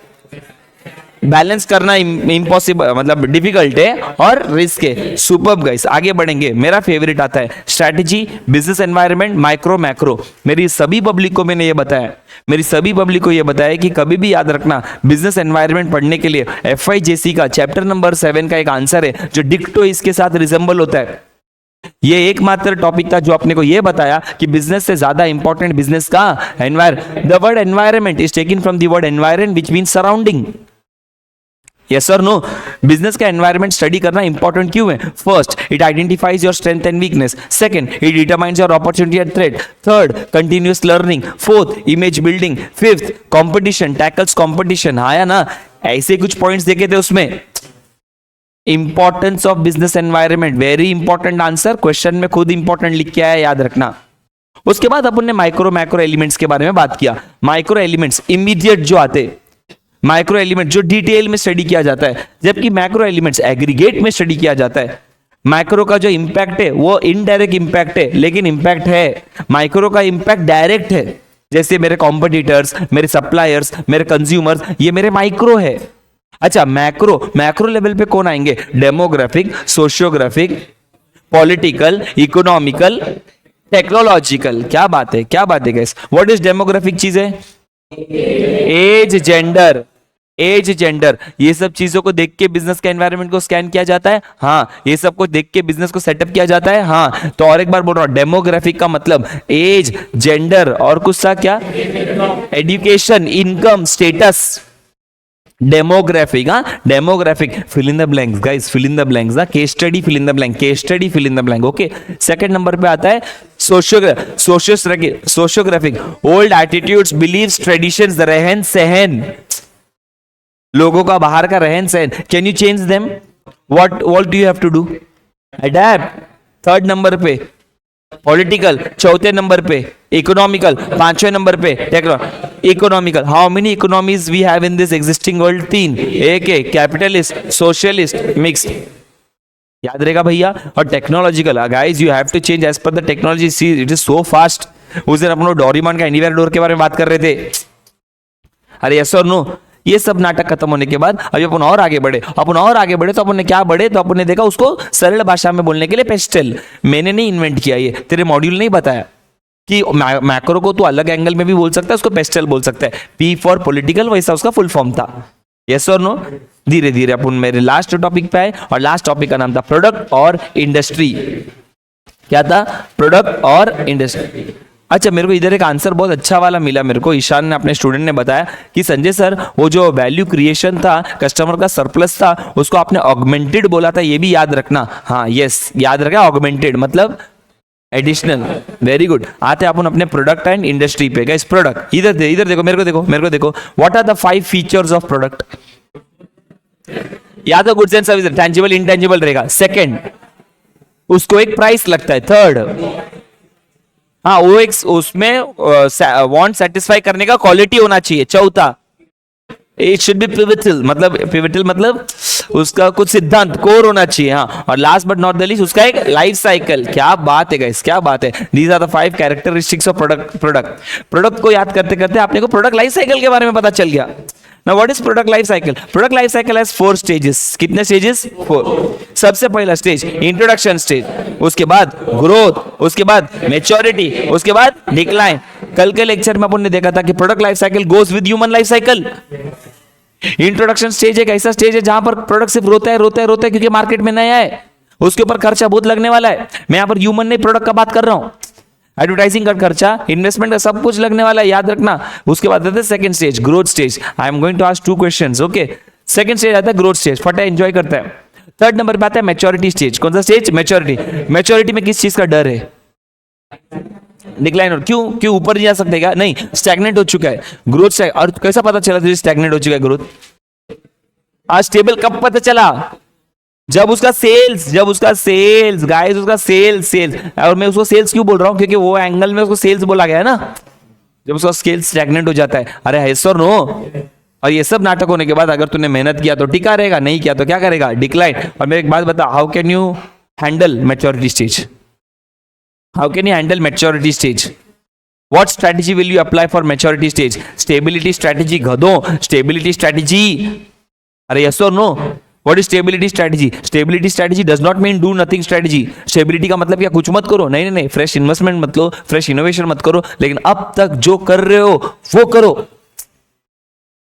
बैलेंस करना इम्पॉसिबल, मतलब डिफिकल्ट है, और रिस्क है। सुपर्ब गाइस, आगे बढ़ेंगे। मेरा फेवरेट आता है strategy, business environment, micro macro. मेरी सभी पब्लिक को मैंने ये बताया, मेरी सभी पब्लिक को ये बताया कि कभी भी याद रखना, बिजनेस एनवायरनमेंट पढ़ने के लिए FIJC का चैप्टर नंबर 7 का एक आंसर है जो डिक्टो इसके साथ रिजेंबल होता है। ये एकमात्र टॉपिक था जो आपने को ये बताया कि बिजनेस से ज्यादा इंपॉर्टेंट बिजनेस का the word environment is taken from the word environ which means surrounding. Yes और नो? बिजनेस का एनवायरनमेंट स्टडी करना इंपॉर्टेंट क्यों है? First, it identifies your strength and weakness. Second, it determines your opportunity and threat. Third, continuous learning. Fourth, image building. Fifth, competition, tackles competition. आया ना? ऐसे कुछ पॉइंट्स देखे थे उसमें। Importance of business environment, very important answer, question में खुद इंपॉर्टेंट लिख के आया, याद रखना। उसके बाद अपन ने माइक्रो मैक्रो एलिमेंट्स के बारे में बात किया। माइक्रो एलिमेंट्स इमीडिएट जो आते, माइक्रो एलिमेंट जो डिटेल में स्टडी किया जाता है, जबकि मैक्रो एलिमेंट्स एग्रीगेट में स्टडी किया जाता है। माइक्रो का जो इंपैक्ट है वो इनडायरेक्ट इंपैक्ट है, लेकिन इंपैक्ट है। माइक्रो का इंपैक्ट डायरेक्ट है, जैसे मेरे कॉम्पिटिटर्स, मेरे सप्लायर्स, मेरे कंज्यूमर्स, ये मेरे माइक्रो है। अच्छा, मैक्रो लेवल पे कौन आएंगे? Demographic, sociographic, political, economical, technological. क्या बात है, क्या बात है गाइस। व्हाट इज डेमोग्राफिक चीज है? एज, जेंडर, ये सब चीजों को देख के बिजनेस के एनवायरनमेंट को स्कैन किया जाता है। हाँ, ये सब को देख के बिजनेस को सेटअप किया जाता है। हाँ, तो और एक बार बोल रहा हूं, डेमोग्राफिक का मतलब एज, जेंडर और कुछ सा क्या? Education, income, status. Demographic, demographic, fill in the blanks guys, fill in the blanks. Case study, fill in the blank, case study, fill in the blank. Okay, second number पे आता है sociographic, old attitudes, beliefs, traditions, रहन सहन, लोगों का बाहर का रहन सहन। Can you change them? What do you have to do? Adapt. Third number पे पॉलिटिकल, चौथे नंबर पे इकोनॉमिकल, पांचवें नंबर पे economical. How many economies we have in this existing world? 3। एक है कैपिटलिस्ट, सोशलिस्ट, मिक्स्ड। याद रहेगा भैया। और technological, guys you have to change as per the technology, see it is so fast. उस दिन अपन डोरेमोन का एनीवेयर डोर के बारे में बात कर रहे थे। अरे यस और नो? ये सब नाटक खत्म होने के बाद अभी अपन और आगे बढ़े तो अपन ने क्या बढ़े, तो अपन ने देखा उसको सरल भाषा में बोलने के लिए पेस्टल। मैंने नहीं इन्वेंट किया, ये तेरे मॉड्यूल नहीं बताया। कि मैक्रो को तो अलग एंगल में भी बोल सकता है, उसको पेस्टल बोल सकता है। पी फॉर पॉलिटिकल, वैसा उसका फुल फॉर्म था। यस और नो? धीरे धीरे अपन मेरे लास्ट टॉपिक पे आए, और लास्ट टॉपिक का नाम था प्रोडक्ट और इंडस्ट्री। क्या था? प्रोडक्ट और इंडस्ट्री। अच्छा, मेरे को इधर एक आंसर बहुत अच्छा वाला मिला मेरे को, ईशान ने, अपने स्टूडेंट ने बताया कि संजय सर, वो जो वैल्यू क्रिएशन था, कस्टमर का सरप्लस था, उसको आपने ऑगमेंटेड बोला था, ये भी याद रखना। हाँ यस, याद रखा, ऑगमेंटेड मतलब एडिशनल। Very good. आते हैं अपन अपने प्रोडक्ट एंड इंडस्ट्री पे। गाइस प्रोडक्ट, इधर देखो, मेरे को देखो। What are the 5 features of product? या तो goods and service, tangible intangible रहेगा। सेकंड, उसको एक प्राइस लगता है। थर्ड, हाँ वो एक उसमें वांट सेटिस्फाई करने का क्वालिटी होना चाहिए। चौथा, इट शुड बी पिवटल, मतलब उसका कुछ सिद्धांत कोर होना चाहिए। हाँ, और last but not the least, उसका एक लाइफ साइकिल। क्या बात है गाइस, क्या बात है। These are the 5 characteristics of product को याद करते करते आपने को प्रोडक्ट लाइफ साइकिल के बारे में पता चल गया। Now what is product life cycle? Product life cycle has 4 stages. कितने stages? 4. सबसे पहला स्टेज इंट्रोडक्शन स्टेज, उसके बाद ग्रोथ, उसके बाद मैच्योरिटी, उसके बाद डिक्लाइन। कल के लेक्चर में अपन ने देखा था कि product life cycle goes with human life cycle. Introduction stage एक ऐसा स्टेज है जहां पर प्रोडक्ट सिर्फ रोता है क्योंकि मार्केट में नया है, उसके ऊपर खर्चा बहुत लगने वाला है। मैं यहां पर ह्यूमन नहीं, प्रोडक्ट का बात कर रहा हूं। एडवर्टाइजिंग का खर्चा, इन्वेस्टमेंट का सब कुछ लगने वाला है, याद रखना। उसके बाद आता है second stage, growth stage. I am going to ask 2 questions, okay. Second stage आता है ग्रोथ स्टेज, फटा एंजॉय करता है। थर्ड नंबर पे आता है मैच्योरिटी स्टेज। कौन सा स्टेज? मैच्योरिटी में किस चीज का डर है? डिक्लाइन। और क्यों ऊपर नहीं जा सकते क्या? नहीं, स्टैग्नेंट हो चुका है। ग्रोथ, और कैसा पता चला तुझे स्टैग्नेंट हो चुका है ग्रोथ? आज स्टेबल कब पता चला? जब उसका सेल्स गाइस, उसका सेल्स। और मैं उसको सेल्स क्यों बोल रहा हूं? क्योंकि वो एंगल में उसको सेल्स बोला गया है ना। जब उसका स्केल स्टैग्नेंट हो जाता है, अरे है सर नो। और ये सब नाटक होने के बाद अगर तूने मेहनत किया तो टिका रहेगा, नहीं किया तो क्या करेगा? डिक्लाइन। और मेरे एक बात बता, how can you handle maturity stage? What strategy will you apply for maturity stage? Stability strategy गधों, stability strategy। अरे yes or no? What is stability strategy? Stability strategy does not mean do nothing strategy. Stability का मतलब क्या? कुछ मत करो, नहीं, फ्रेश इन्वेस्टमेंट मत लो, फ्रेश इनोवेशन मत करो, लेकिन अब तक जो कर रहे हो वो करो।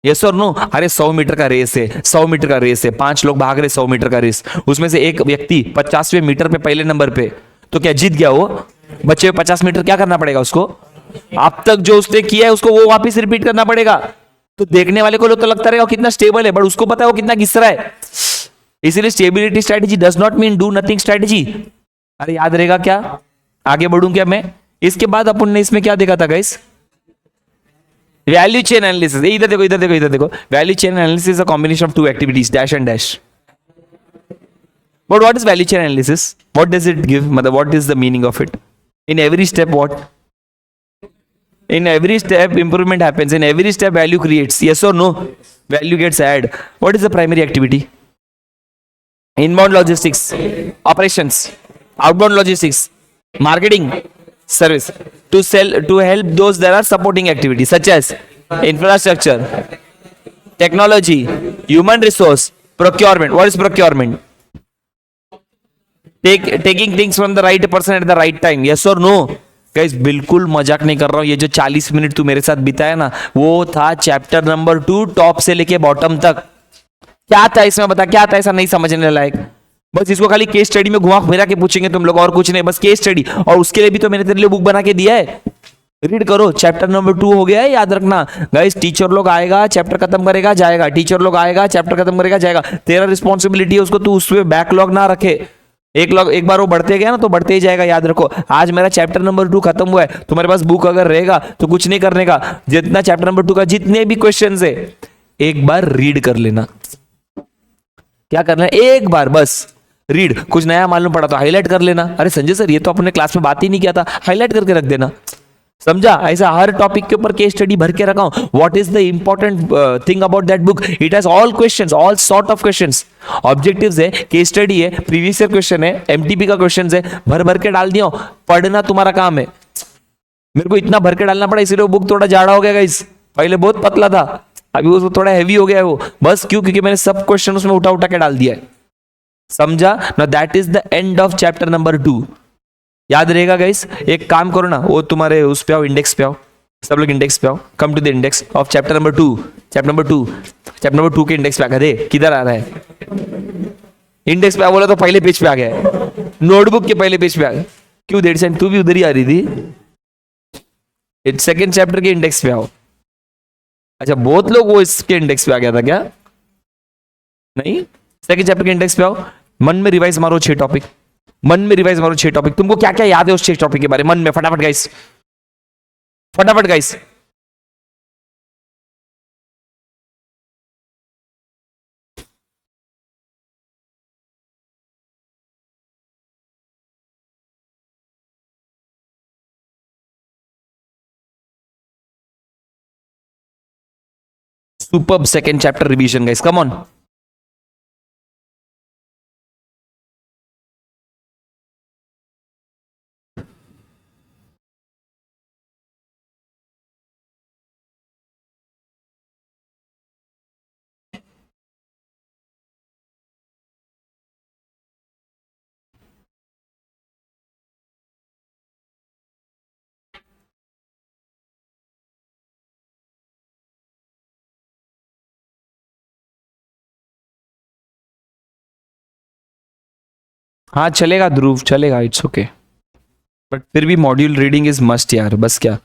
यस और नो? अरे 100 मीटर का रेस है, 5 लोग भाग रहे 100 मीटर का रेस, उसमें से एक व्यक्ति 50वें मीटर पे पहले नंबर पे, तो क्या जीत गया वो? बचे हुए 50 मीटर क्या करना पड़ेगा उसको? अब तक जो उसने किया है उसको वो वापस रिपीट करना पड़ेगा। तो देखने वाले को तो लगता रहेगा कितना स्टेबल है, बट उसको पता है वो कितना घिस रहा है। इसीलिए stability strategy does not mean do nothing strategy. अरे याद रहेगा क्या? आगे बढ़ूं क्या मैं? इसके बाद अपन ने इसमें क्या देखा था गाइस? Value chain analysis. इधर देखो। Value chain analysis is a combination of 2 activities, dash and dash. But what is value chain analysis? What does it give? मतलब what is the meaning of it? In every step, what? In every step, improvement happens. In every step, value creates. Yes or no? Value gets added. What is the primary activity? Inbound logistics, operations, outbound logistics, marketing, service. To sell, to help those, there are supporting activities such as infrastructure, technology, human resource, procurement. What is procurement? Taking things from the right person at the right time. Yes or no? Guys बिल्कुल मजाक नहीं कर रहा हूं। ये जो 40 मिनट तू मेरे साथ बिताया ना, वो था चैप्टर नंबर 2 टॉप से लेके बॉटम तक। क्या था इसमें बता, क्या था ऐसा नहीं समझने लायक? बस इसको खाली केस स्टडी में घुमा फिरा के पूछेंगे तुम लोग, और कुछ नहीं, बस केस स्टडी। और उसके लिए भी तो मैंने तेरे लिए बुक बना के दिया है, रीड करो। चैप्टर नंबर 2 हो गया है, याद रखना गाइस। टीचर लोग आएगा, चैप्टर खत्म करेगा, जाएगा। टीचर लोग आएगा, चैप्टर खत्म करेगा, जाएगा। तेरा रिस्पॉन्सिबिलिटी है उसको, तू उसमें बैकलॉग ना रखे। एक बार वो बढ़ते गया ना तो बढ़ते ही जाएगा, याद रखो। आज मेरा चैप्टर नंबर 2 खत्म हुआ है, तुम्हारे पास बुक अगर रहेगा तो कुछ नहीं करने का। जितना चैप्टर नंबर 2 का जितने भी क्वेश्चंस है एक बार रीड कर लेना। क्या करना है? एक बार बस रीड। कुछ नया मालूम पड़ा तो हाईलाइट कर लेना। अरे संजय सर ये तो अपने क्लास में बात ही नहीं किया था, हाईलाइट करके रख देना। समझा? ऐसा हर टॉपिक के ऊपर केस स्टडी भर के रखा हूं। What is the important thing about that book? It has all questions, all sort of questions. Objectives है, केस स्टडी है, प्रीवियस ईयर क्वेश्चन है, एमटीपी का क्वेश्चंस है, भर भर के डाल दिया। पढ़ना तुम्हारा काम है। मेरे को इतना भर के डालना पड़ा, इसलिए वो बुक थोड़ा जाड़ा हो गया गाइस। पहले बहुत पतला था, अभी वो थोड़ा हैवी हो गया है वो। बस क्योंकि मैंने सब क्वेश्चन उसमें उठा उठा के डाल दिया है। समझा ना? That is the end of chapter number 2। याद रहेगा गाइस? एक काम करो ना, वो तुम्हारे उस पे आओ, इंडेक्स पे आओ, सब लोग इंडेक्स पे आओ, come to the index of chapter number 2, chapter number 2 के इंडेक्स पे आ गए, किधर आ रहा है? इंडेक्स पे आ बोला तो पहले पेज पे आ गया है, नोटबुक के पहले पेज पे आ गया। क्यों देर से तू भी उधर ही आ रही थी? इट्स सेकंड चैप्टर के इंडेक्स पे आओ। अच्छा, बहुत लोग वो इसके इंडेक्स पे आ गया था क्या? नहीं, सेकंड चैप्टर के इंडेक्स पे आओ, मन में रिवाइज मारो 6 टॉपिक, मन में रिवाइज मारो 6 टॉपिक। तुमको क्या क्या याद है उस 6 टॉपिक के बारे में? मन में फटाफट गाइस, फटाफट guys. Superb second chapter revision guys, come on. हाँ चलेगा ध्रुव, चलेगा, इट्स ओके, बट फिर भी मॉड्यूल रीडिंग इज मस्ट यार, बस क्या।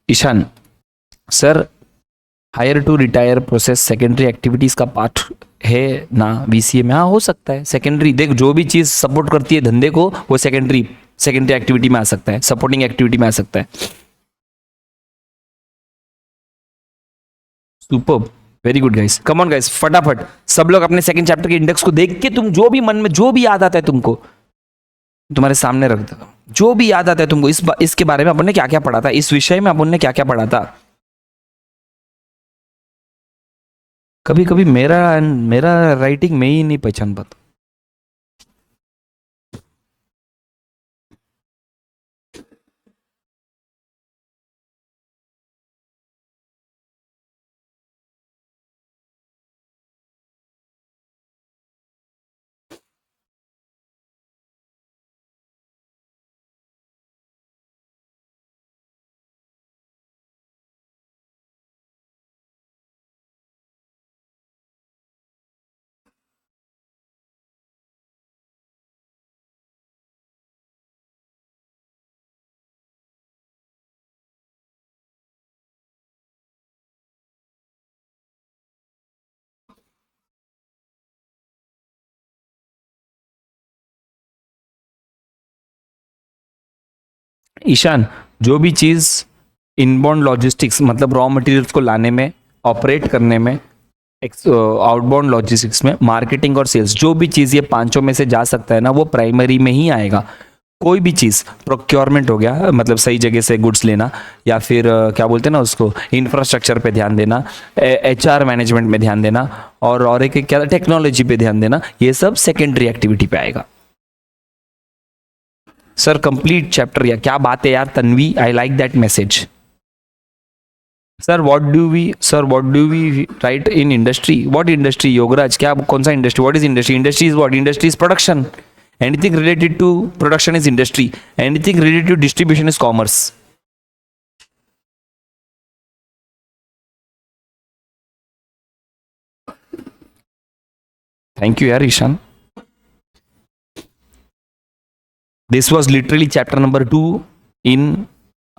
Ishan sir, hire to retire process secondary activities का पार्ट है ना वीसीए में? हाँ हो सकता है। सेकेंडरी देख, जो भी चीज सपोर्ट करती है धंधे को वो सेकेंडरी सेकेंडरी एक्टिविटी में आ सकता है, सपोर्टिंग एक्टिविटी में आ सकता है। Super, very good guys, come on guys, फटाफट सब लोग अपने सेकंड चैप्टर के इंडेक्स को देख के तुम जो भी मन में जो भी याद आता है तुमको, तुम्हारे सामने रख दो। जो भी याद आता है तुमको इसके बारे में अपन ने क्या क्या पढ़ा था, इस विषय में अपन ने क्या क्या पढ़ा था। कभी कभी मेरा मेरा राइटिंग में ही नहीं पहचान पाता। ईशान, जो भी चीज इनबाउंड लॉजिस्टिक्स मतलब रॉ मटेरियल्स को लाने में, ऑपरेट करने में, आउटबाउंड लॉजिस्टिक्स में, मार्केटिंग और सेल्स, जो भी चीज ये पांचों में से जा सकता है ना वो प्राइमरी में ही आएगा। कोई भी चीज, प्रोक्योरमेंट हो गया मतलब सही जगह से गुड्स लेना, या फिर क्या बोलते हैं ना उसको, इंफ्रास्ट्रक्चर पे ध्यान देना, एचआर मैनेजमेंट में ध्यान देना, और एक क्या टेक्नोलॉजी पे ध्यान देना, ये सब सेकेंडरी एक्टिविटी पे आएगा। सर कंप्लीट चैप्टर, या क्या बात है यार Tanvi, I like that message. Sir what do we write in industry? What industry Yograj, क्या कौन सा इंडस्ट्री? What is industry? Industry is what? Industry is production, anything related to production is industry, anything related to distribution is commerce. Thank you यार Ishan. This was literally chapter number 2 in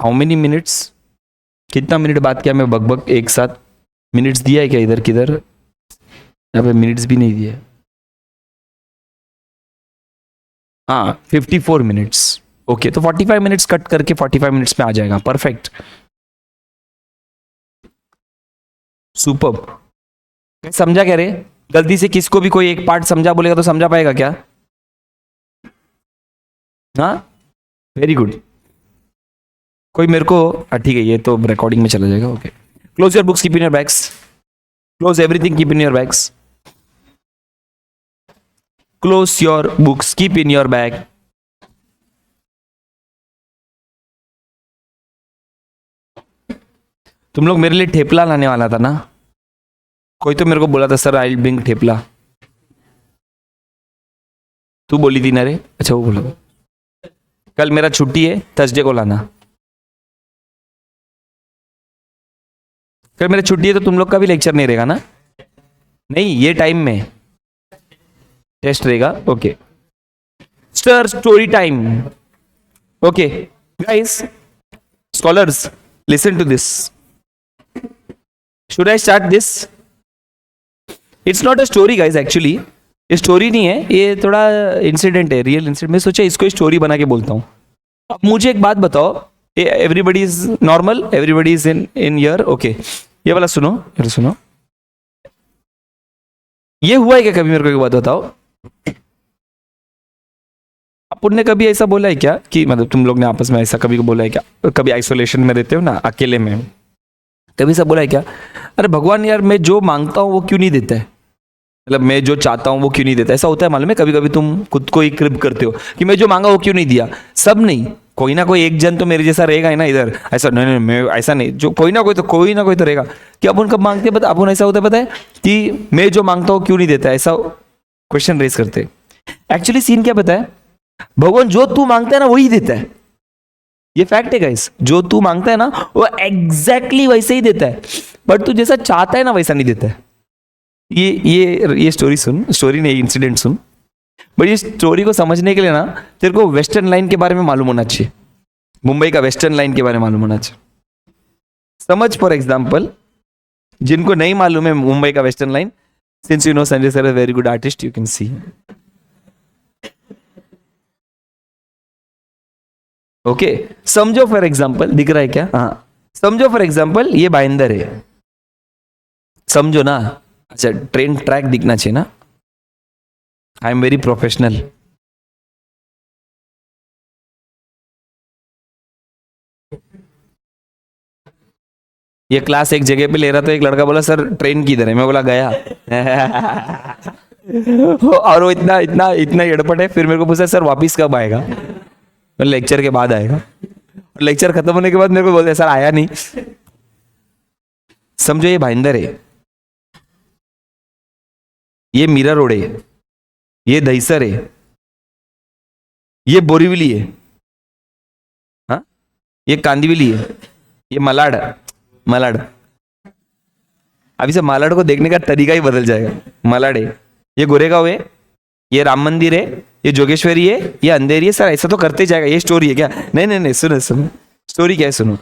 how many minutes? कितना मिनट बात किया मैं बकबक एक साथ? मिनट्स दिया है क्या इधर किधर? यहाँ पे मिनट्स भी नहीं दिया। हाँ 54 मिनट्स, ओके, तो 45 मिनट्स कट करके 45 मिनट्स में आ जाएगा, परफेक्ट, सुपर। समझा क्या रे? गलती से किसको भी कोई एक पार्ट समझा बोलेगा तो समझा पाएगा क्या? हाँ, वेरी गुड। कोई मेरे को, ठीक है, ये तो रिकॉर्डिंग में चला जाएगा, okay. Close your books, keep in your bags, close everything, keep in your bags, close your books, keep in your bag. तुम लोग मेरे लिए ठेपला लाने वाला था ना, कोई तो मेरे को बोला था sir I will bring thepla, तू बोली थी ना रे, अच्छा वो बोला। कल मेरा छुट्टी है, थर्सडे को लाना। कल मेरा छुट्टी है तो तुम लोग का भी लेक्चर नहीं रहेगा ना? नहीं, ये टाइम में टेस्ट रहेगा। Okay sir, story time. Okay guys, scholars, listen to this. Should I start this? It's not a story guys, actually ये स्टोरी नहीं है, ये थोड़ा इंसिडेंट है, रियल इंसिडेंट। मैं सोचा इसको स्टोरी बना के बोलता हूँ। अब मुझे एक बात बताओ, everybody is normal, everybody is in year? Okay, ये वाला सुनो, ये सुनो। ये हुआ है क्या कभी? मेरे को एक बात बताओ, अपन ने कभी ऐसा बोला है क्या कि मतलब तुम लोग ने आपस में ऐसा कभी बोला है क्या? कभी आइसोलेशन में रहते हो ना, अकेले में, कभी ऐसा बोला है क्या, अरे भगवान यार मैं जो मांगता हूँ वो क्यों नहीं देता है, मतलब मैं जो चाहता हूँ वो क्यों नहीं देता? ऐसा होता है मालूम है? कभी कभी तुम खुद को ही क्रिप करते हो कि मैं जो मांगा वो क्यों नहीं दिया। सब नहीं, कोई ना कोई एक जन तो मेरे जैसा रहेगा ही ना इधर। ऐसा नहीं नहीं, मैं ऐसा नहीं, जो कोई ना कोई तो रहेगा कि अपन कब मांगते हैं, अपन ऐसा होता है पता है कि मैं जो मांगता हूँ क्यों नहीं देता, ऐसा क्वेश्चन रेज करते। एक्चुअली सीन क्या पता है, भगवान जो तू मांगता है ना वही देता है। ये फैक्ट है गाइस, जो तू मांगता है ना वो एग्जैक्टली वैसे ही देता है, बट तू जैसा चाहता है ना वैसा नहीं देता है। ये स्टोरी सुन, स्टोरी नहीं इंसिडेंट सुन। बट ये स्टोरी को समझने के लिए ना तेरे को वेस्टर्न लाइन के बारे में मालूम होना चाहिए, मुंबई का वेस्टर्न लाइन के बारे में मालूम होना चाहिए। समझ, फॉर एग्जाम्पल जिनको नहीं मालूम है मुंबई का western line, since you know Sanjay sir is very good artist, you can see. Okay, समझो फॉर एग्जाम्पल, दिख रहा है क्या? हाँ, समझो फॉर एग्जाम्पल ये भाईंदर है, समझो ना। अच्छा, ट्रेन ट्रैक दिखना चाहिए ना, आई एम वेरी प्रोफेशनल। ये क्लास एक जगह पे ले रहा था, एक लड़का बोला सर ट्रेन किधर है, मैं बोला गया। और वो इतना इतना इतना एड़पट है, फिर मेरे को पूछा सर वापिस कब आएगा, लेक्चर के बाद आएगा। लेक्चर खत्म होने के बाद मेरे को बोलते सर आया नहीं। समझो ये भाईंदर है, ये मीरा रोड है, ये दहीसर है, ये बोरीवली है, हाँ ये कांदिवली है, ये मलाड। मलाड, अभी से मलाड को देखने का तरीका ही बदल जाएगा। मलाड है, ये गोरेगांव है, ये राम मंदिर है, ये जोगेश्वरी है, ये अंधेरी है। सर ऐसा तो करते जाएगा, ये स्टोरी है क्या? नहीं नहीं नहीं, सुनो सुनो, स्टोरी क्या है सुनो।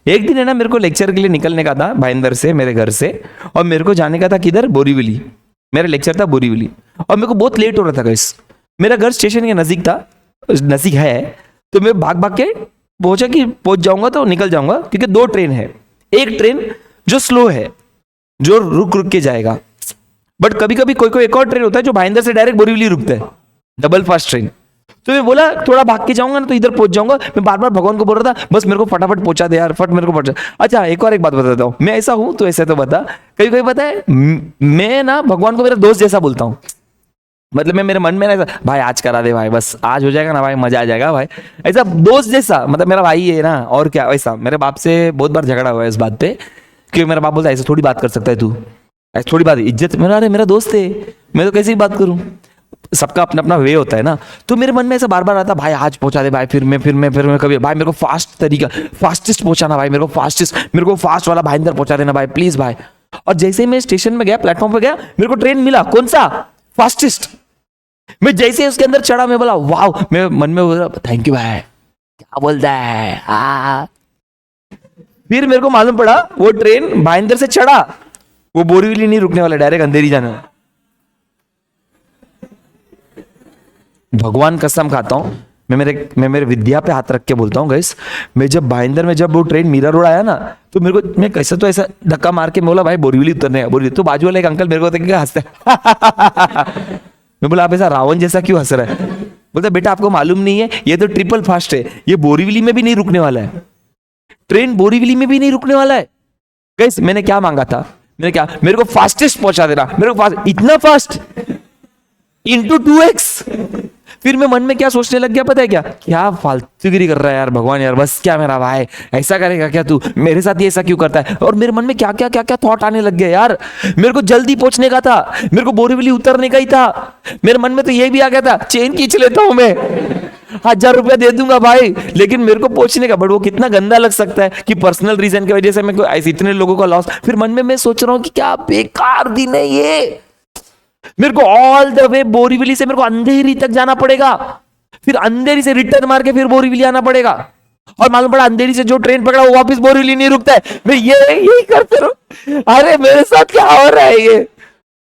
एक दिन है ना मेरे को लेक्चर के लिए निकलने का था भाईंदर से, मेरे घर से, और मेरे को जाने का था किधर? बोरीवली। मेरा लेक्चर था बोरीवली और मेरे को बहुत लेट हो रहा था गाइस। मेरा घर स्टेशन के नजदीक था, नजदीक है, तो मैं भाग भाग के पहुंचा कि पहुंच जाऊंगा तो निकल जाऊंगा, क्योंकि दो ट्रेन है। एक ट्रेन जो स्लो है, जो रुक रुक के जाएगा, बट कभी कभी कोई कोई एक और ट्रेन होता है जो भाईंदर से डायरेक्ट बोरीवली रुकता है, डबल फास्ट ट्रेन। तो मैं बोला थोड़ा भाग के जाऊंगा ना तो इधर पहुंच जाऊंगा। मैं बार बार भगवान को बोल रहा था बस मेरे को फटाफट पहुंचा दे यार, फट मेरे को पहुंचा। अच्छा एक और एक बात बताता हूँ, मैं ऐसा हूं तो ऐसा तो बता, कभी कभी पता है मैं ना भगवान को मेरा दोस्त जैसा बोलता हूँ। मतलब मैं मेरे मन में ना ऐसा, भाई आज करा दे भाई, बस आज हो जाएगा ना भाई, मजा आ जाएगा भाई, ऐसा दोस्त जैसा। मतलब मेरा भाई है ना, और क्या वैसा। मेरे बाप से बहुत बार झगड़ा हुआ है इस बात पे, क्योंकि मेरा बाप बोलता है ऐसे थोड़ी बात कर सकता है तू, ऐसे थोड़ी बात, इज्जत। मेरा अरे मेरा दोस्त है, मैं तो कैसे ही बात करूं, सबका अपना अपना वे होता है ना। तो मेरे मन में ऐसा बार बार आता, भाई आज पहुंचा दे भाई, फिर मैं कभी, भाई मेरे को फास्ट तरीका, फास्टेस्ट पहुंचाना भाई, मेरे को फास्टेस्ट, मेरे को फास्ट वाला भाईंदर पहुंचा देना भाई प्लीज भाई। और जैसे ही मैं स्टेशन में गया, प्लेटफॉर्म पे गया, मेरे को ट्रेन मिला, कौन सा? फास्टेस्ट। मैं जैसे ही उसके अंदर चढ़ा, मैं बोला वाह, मैं मन में बोला थैंक यू भाई, क्या बोलता है। फिर मेरे को मालूम पड़ा वो ट्रेन भाईंदर से चढ़ा, वो बोरीवली नहीं रुकने वाला, डायरेक्ट अंधेरी जाना। भगवान कसम खाता हूं, मैं मेरे विद्या पे हाथ रख के बोलता हूँ गाइस, मैं जब भाईंदर में जब वो ट्रेन मीरा रोड आया ना, तो मेरे को, मैं कैसे तो ऐसा धक्का मार के बोला भाई बोरीवली उतरने है, बोरीवली। तो बाजू वाला एक अंकल मेरे को देख के हंसते मैं बोला आप ऐसा रावण जैसा क्यों हंस रहा है? बोलता बेटा आपको मालूम नहीं है, ये तो ट्रिपल फास्ट है, ये बोरीवली में भी नहीं रुकने वाला है, ट्रेन बोरीवली में भी नहीं रुकने वाला है। गाइस मैंने क्या मांगा था? मैंने क्या, मेरे को फास्टेस्ट पहुंचा देना, मेरे को फास्ट, इतना फास्ट, इंटू 2x। फिर मैं मन में क्या सोचने लग गया पता है क्या फालतूगिरी कर रहा है यार भगवान, यार बस क्या मेरा भाई, ऐसा करेगा क्या तू मेरे साथ, ये ऐसा क्यों करता है। और मेरे मन में क्या क्या क्या क्या थॉट आने लग गया यार। मेरे को जल्दी पहुंचने का था, मेरे को बोरीवली उतरने का ही था। मेरे मन में तो ये भी आ गया था चेन खींच लेता हूं मैं, 1000 रुपया दे दूंगा भाई, लेकिन मेरे को पहुंचने का। बट वो कितना गंदा लग सकता है कि पर्सनल रीजन की वजह से मैं ऐसे इतने लोगों का लॉस। फिर मन में मैं सोच रहा हूँ कि क्या बेकार दिन है ये, मेरे को ऑल द वे बोरीवली से मेरे को अंधेरी तक जाना पड़ेगा, फिर अंधेरी से रिटर्न मार के फिर बोरीवली आना पड़ेगा। और मालूम पड़ा अंधेरी से जो ट्रेन पकड़ा वो वापस बोरीवली नहीं रुकता है। मैं यही करते रहो। अरे मेरे साथ क्या हो रहा है ये।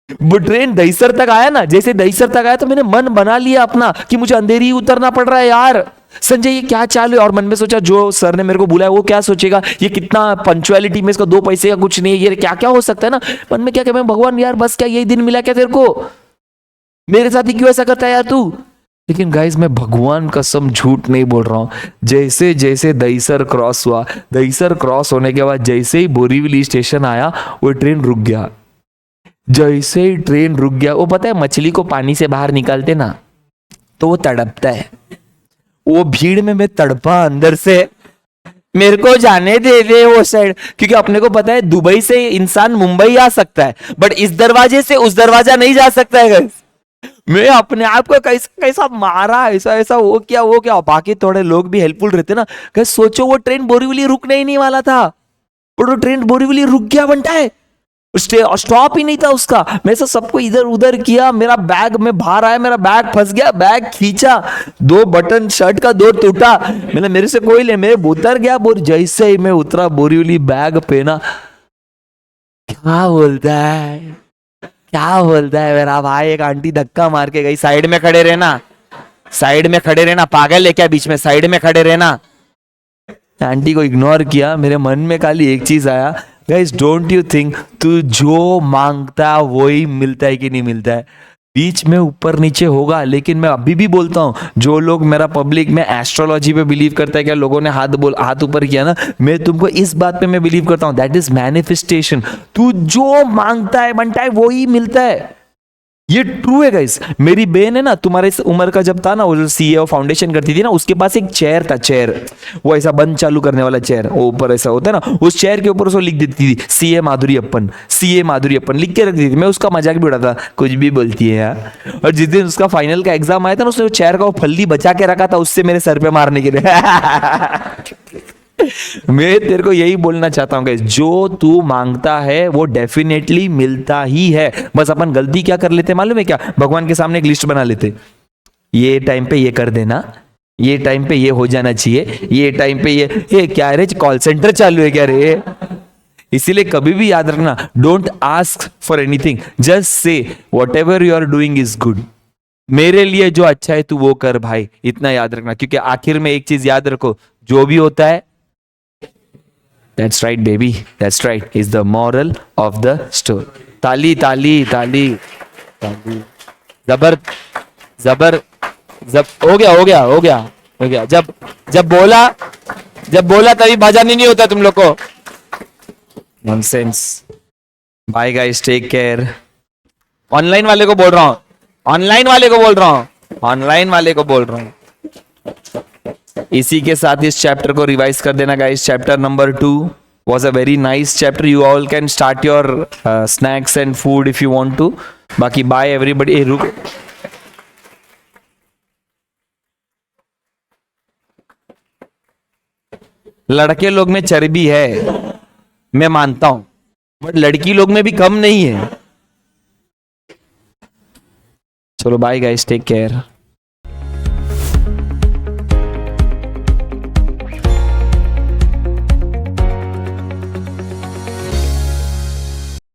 वो ट्रेन दहीसर तक आया ना, जैसे दहीसर तक आया तो मैंने मन बना लिया अपना कि मुझे अंधेरी ही उतरना पड़ रहा है यार। संजय ये क्या चालू है। और मन में सोचा जो सर ने मेरे को बुलाया वो क्या सोचेगा, ये कितना पंचुअलिटी में इसको 2 पैसे का कुछ नहीं है, ये क्या क्या हो सकता है ना। मन में क्या क्या, मैं भगवान यार बस क्या यही दिन मिला क्या तेरे को, मेरे साथ ही क्यों ऐसा करता है यार तू। लेकिन गाइस मैं भगवान कसम झूठ नहीं बोल रहा हूं, जैसे जैसे दहीसर क्रॉस हुआ, दहीसर क्रॉस होने के बाद जैसे ही बोरीवली स्टेशन आया वो ट्रेन रुक गया। जैसे ही ट्रेन रुक गया, वो पता है मछली को पानी से बाहर निकालते ना तो वो तड़पता है, वो भीड़ में मैं तड़पा अंदर से, मेरे को जाने दे दे वो साइड। क्योंकि अपने को पता है दुबई से इंसान मुंबई आ सकता है, बट इस दरवाजे से उस दरवाजा नहीं जा सकता है गाइस। मैं अपने आप को कैसा कैसा मारा, ऐसा ऐसा वो क्या। बाकी थोड़े लोग भी हेल्पफुल रहते ना। गाइस सोचो वो ट्रेन बोरीवली रुकने ही नहीं वाला था, और वो ट्रेन बोरीवली रुक गया बनता है, स्टॉप ही नहीं था उसका। मैं सबको इधर उधर किया, मेरा बैग में बाहर आया, मेरा बैग फंस गया, बैग खींचा, 2 बटन शर्ट का 2 टूटा, मैंने मेरे से कोई ले, मैं उतर गया जैसे ही मैं उतरा बोरीवली बैग पहना, क्या बोलता है मेरा भाई। एक आंटी धक्का मार के गई, साइड में खड़े रहना, साइड में खड़े रहना, पागल है क्या बीच में, साइड में खड़े रहना। आंटी को इग्नोर किया। मेरे मन में खाली एक चीज आया, गाइस डोंट यू थिंक तू जो मांगता है वही मिलता है कि नहीं मिलता है। बीच में ऊपर नीचे होगा, लेकिन मैं अभी भी बोलता हूँ जो लोग मेरा पब्लिक में एस्ट्रोलॉजी पे बिलीव करता है, क्या लोगों ने हाथ ऊपर किया ना, मैं तुमको इस बात पे मैं बिलीव करता हूँ, दैट इज मैनिफेस्टेशन। तू जो मांगता है बनता है वही मिलता है, ये ट्रू है गाइस। मेरी बहन है ना, तुम्हारे उम्र का जब था ना, वो जो सीए फाउंडेशन करती थी ना, उसके पास एक चेयर था, चेयर वो ऐसा बंद चालू करने वाला चेयर, वो ऊपर ऐसा होता है ना, उस चेयर के ऊपर उसको लिख देती थी सीए माधुरी अप्पन लिख के रख देती थी। मैं उसका मजाक भी उड़ाता, कुछ भी बोलती है यार। और जिस दिन उसका फाइनल का एग्जाम आया था ना, उसने वो चेयर का वो फल्ली बचा के रखा था, उससे मेरे सर पे मारने के लिए। मैं तेरे को यही बोलना चाहता हूँ कि जो तू मांगता है वो डेफिनेटली मिलता ही है। बस अपन गलती क्या कर लेते मालूम है क्या, भगवान के सामने एक लिस्ट बना लेते, ये टाइम पे ये कर देना, ये टाइम पे ये हो जाना चाहिए, ये टाइम पे ये क्या रे कॉल सेंटर चालू है क्या रे। इसीलिए कभी भी याद रखना, don't ask for anything, just say whatever you are doing is good. मेरे लिए जो अच्छा है तू वो कर भाई, इतना याद रखना। क्योंकि आखिर में एक चीज याद रखो, जो भी होता है, that's right baby, that's right, is the moral of the story. ताली ताली ताली ताली, जबर जबर जब हो गया। जब बोला तभी बजानी नहीं होता तुम लोग को। Nonsense. Bye guys, take care. Online वाले को बोल रहा हूं। इसी के साथ इस चैप्टर को रिवाइज कर देना guys. Chapter number 2 was a very nice chapter. You all can start your snacks and food if you want to. बाकी bye everybody. रुक, लड़के लोग में चर्बी है मैं मानता हूं, बट लड़की लोग में भी कम नहीं है। चलो बाय गाइस, टेक केयर।